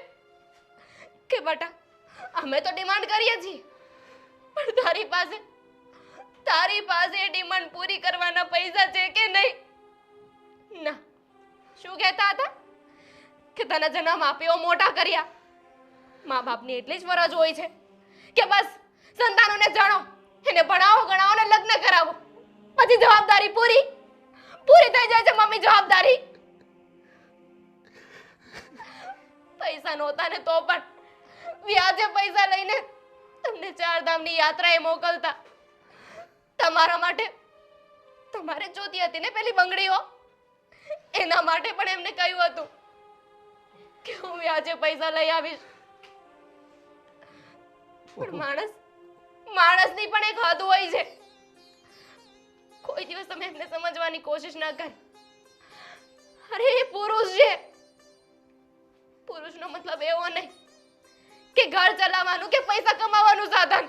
કે બેટા અમે તો ડિમાન્ડ કરીએ છીએ, પણ તારી પાસે ડિમાન્ડ પૂરી કરવાના પૈસા છે કે નહીં? ના. શું કહેતા હતા કે તને જન્મ આપ્યો, મોટા કર્યા. મા બાપની એટલી જ ફરજ હોય છે કે બસ સંતાનોને જાણો, એને ભણાવો, ગણાવો ને લગ્ન કરાવો, પછી જવાબદારી પૂરી થઈ જાય છે. મમ્મી જવાબદારી પૈસા નહોતા ને તો પણ વ્યાજે પૈસા લઈને તમને ચારધામની યાત્રાએ મોકલતા. તમારા માટે તમારે જોતી હતી ને પેલી બંગડીઓ, એના માટે પણ એમને કહ્યું હતું કે હું વ્યાજે પૈસા લઈ આવીશ, પણ માણસની પણ એક હદ હોય છે. કોઈ દિવસ તમે એમને સમજવાની કોશિશ ના કરી. અરે એ પુરુષ છે. પુરુષનો મતલબ એવો નહીં કે ઘર ચલાવવાનું કે પૈસા કમાવાનું સાધન.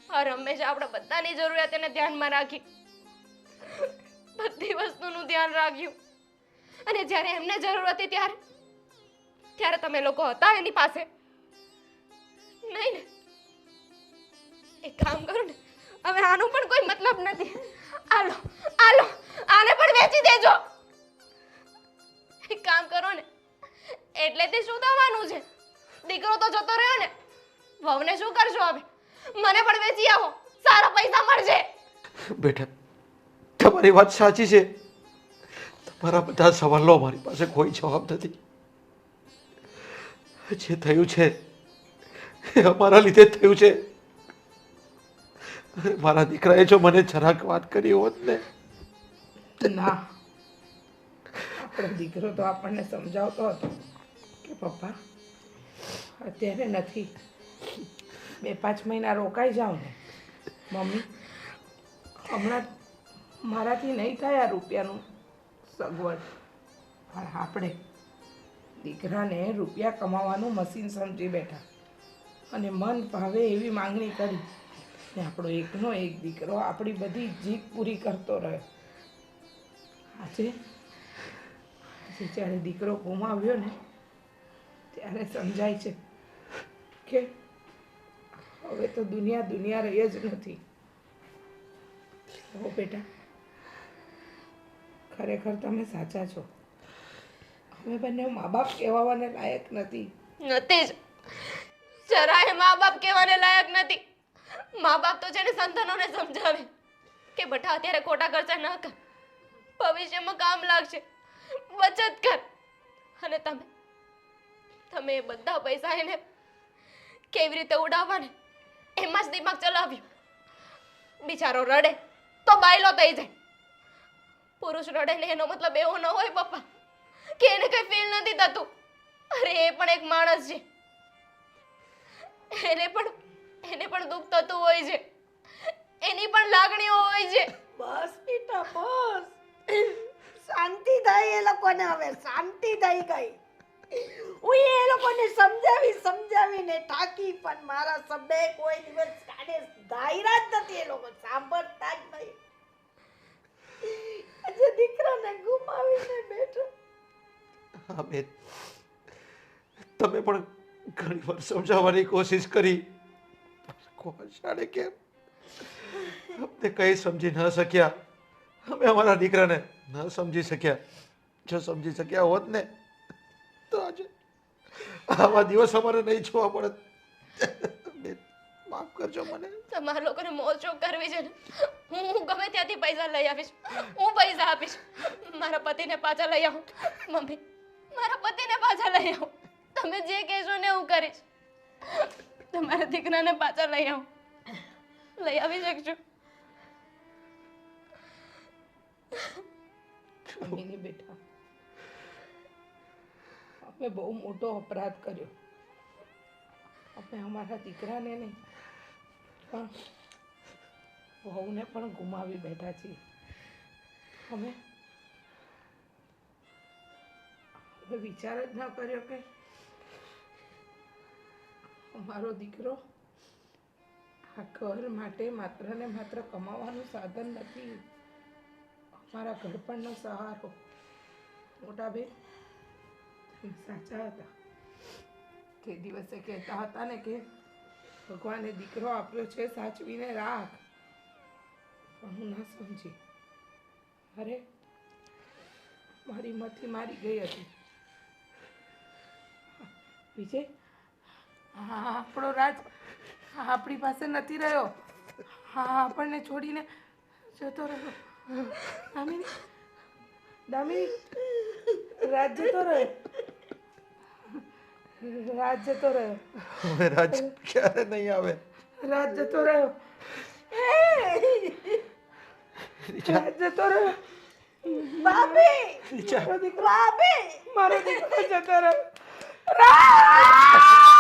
હંમેશા આપણે બધાની જરૂરિયાતને ધ્યાનમાં રાખી, બધી વસ્તુનું ધ્યાન રાખ્યું, અને જ્યારે એમને જરૂર હતી ત્યારે તમે લોકો હતા એની પાસે નહીં ને? એક કામ કરો ને, હવે આનો પણ કોઈ મતલબ નથી. આલો આને પણ વેચી દેજો. એક કામ કરો ને, એટલે તે શું થવાનું છે? દીકરો તો જતો રહ્યો ને, વહુને શું કરશો હવે? મને પણ વેચી આવો, સારા પૈસા મળશે. બેટા, તમારી વાત સાચી છે. તમારા બધા સવાલો મારી પાસે કોઈ જવાબ નથી. જે થયું છે એ અમારા લીધે જ થયું છે. મારા દીકરાએ જો મને જરાક વાત કરી હોત ને. ના, આપણો દીકરો તો આપણને સમજાવતો હતો કે પપ્પા અત્યારે નથી, 2-5 મહિના રોકાઈ જાઓ ને. મમ્મી, હમણાં મારાથી નહીં થાય આ રૂપિયાનું સગવડ, પણ આપણે દીકરાને રૂપિયા કમાવાનું મશીન સમજી બેઠા અને મન ભાવે એવી માંગણી કરી ને આપણો એકનો એક દીકરો આપણી બધી જીદ પૂરી કરતો રહ્યો. આજે જ્યારે દીકરો ગુમાવ્યો ને ત્યારે સમજાય છે કે હવે તો દુનિયા રહી જ નથી. હો બેટા, ખરેખર તમે સાચા છો. અમે બંને મા બાપ કહેવાને લાયક નથી. નથી જ, જરાય મા બાપ કહેવાને લાયક નથી. મા બાપ તો છે ને સંતાનોને સમજાવે કે બેટા અત્યારે ખોટા ખર્ચા ન કર, ભવિષ્યમાં કામ લાગશે, બચત કર. અને તમે એ બધા પૈસા એને કેવી રીતે ઉડાવવાને એમાં જ દિમાગ ચલાવ્યું. બિચારો રડે તો બાયલો થઈ જાય. પુરુષ રડે ને એનો મતલબ એવો ન હોય પપ્પા કે એને કઈ ફીલ નથી થતું. અરે એ પણ એક માણસ છે, એને પણ દુઃખ થતું હોય છે, એની પણ લાગણીઓ હોય છે. બસ બેટા બસ, શાંતિ થાય એ લોકોને. હવે શાંતિ થઈ ગઈ. હું એ લોકોને સમજાવીને થાકી, પણ મારા શબ્દે કોઈ દિવસ કાને ધાયરા જ નથી. એ લોકો સાંભળતા જ નહીં. આજે દીકરાને ગુમાવીને બેઠો. હા બેન, તમે પણ ઘણી વાર સમજાવવાની કોશિશ કરી, કોશાળે કેમ અમને કંઈ સમજી ન શક્યા. અમે અમારા દીકરાને ન સમજી શક્યા. જો સમજી શક્યા હોત ને તો આજે આવા દિવસ અમારે નહીં જોવા પડત. બેન, માફ કરજો મને. તમારા લોકોને મોજશોખ કરવી છે ને, હું ગમે ત્યાંથી પૈસા લઈ આવીશ, હું પૈસા આપીશ. મારા પતિને પાછા લઈ આવો. મમ્મી, મારા પતિને પાછા લઈ આવો. તમે જે કહેશો ને હું કરીશ. તમારા દીકરાને પાછા લઈ આવો. લઈ આવી શકજો. મમ્મીની બેટા, અમે બહુ મોટો અપરાધ કર્યો. અમે અમારા દીકરાને નહીં પણ વહુને પણ ગુમાવી બેઠા છીએ. અમે વિચાર જ ન કર્યો કે અમારો દીકરો આ ઘર માટે માત્ર ને માત્ર કમાવાનું સાધન નથી, અમારા ઘડપણનો સહારો. મોટા બેન, તમે સાચા હતા. તે દિવસે કહેતા હતા ને કે ભગવાને દીકરો આપ્યો છે, સાચવીને રાખ. પણ હું ના સમજી. અરે મારી મથી મારી ગઈ હતી. વિજય, હા, આપણો રાજ આપણી પાસે નથી રહ્યો. હા, આપણને છોડીને જતો રહ્યો. દામિની, રાજ જતો રહ્યો. રાજ જતો રહ્યો. હવે રાજ ક્યારે નહીં આવે. રાજ જતો રહ્યો. રાજ જતો રહ્યો. ભાભી વિચાર મારો દીકરો જતો રહ્યો. રાજ!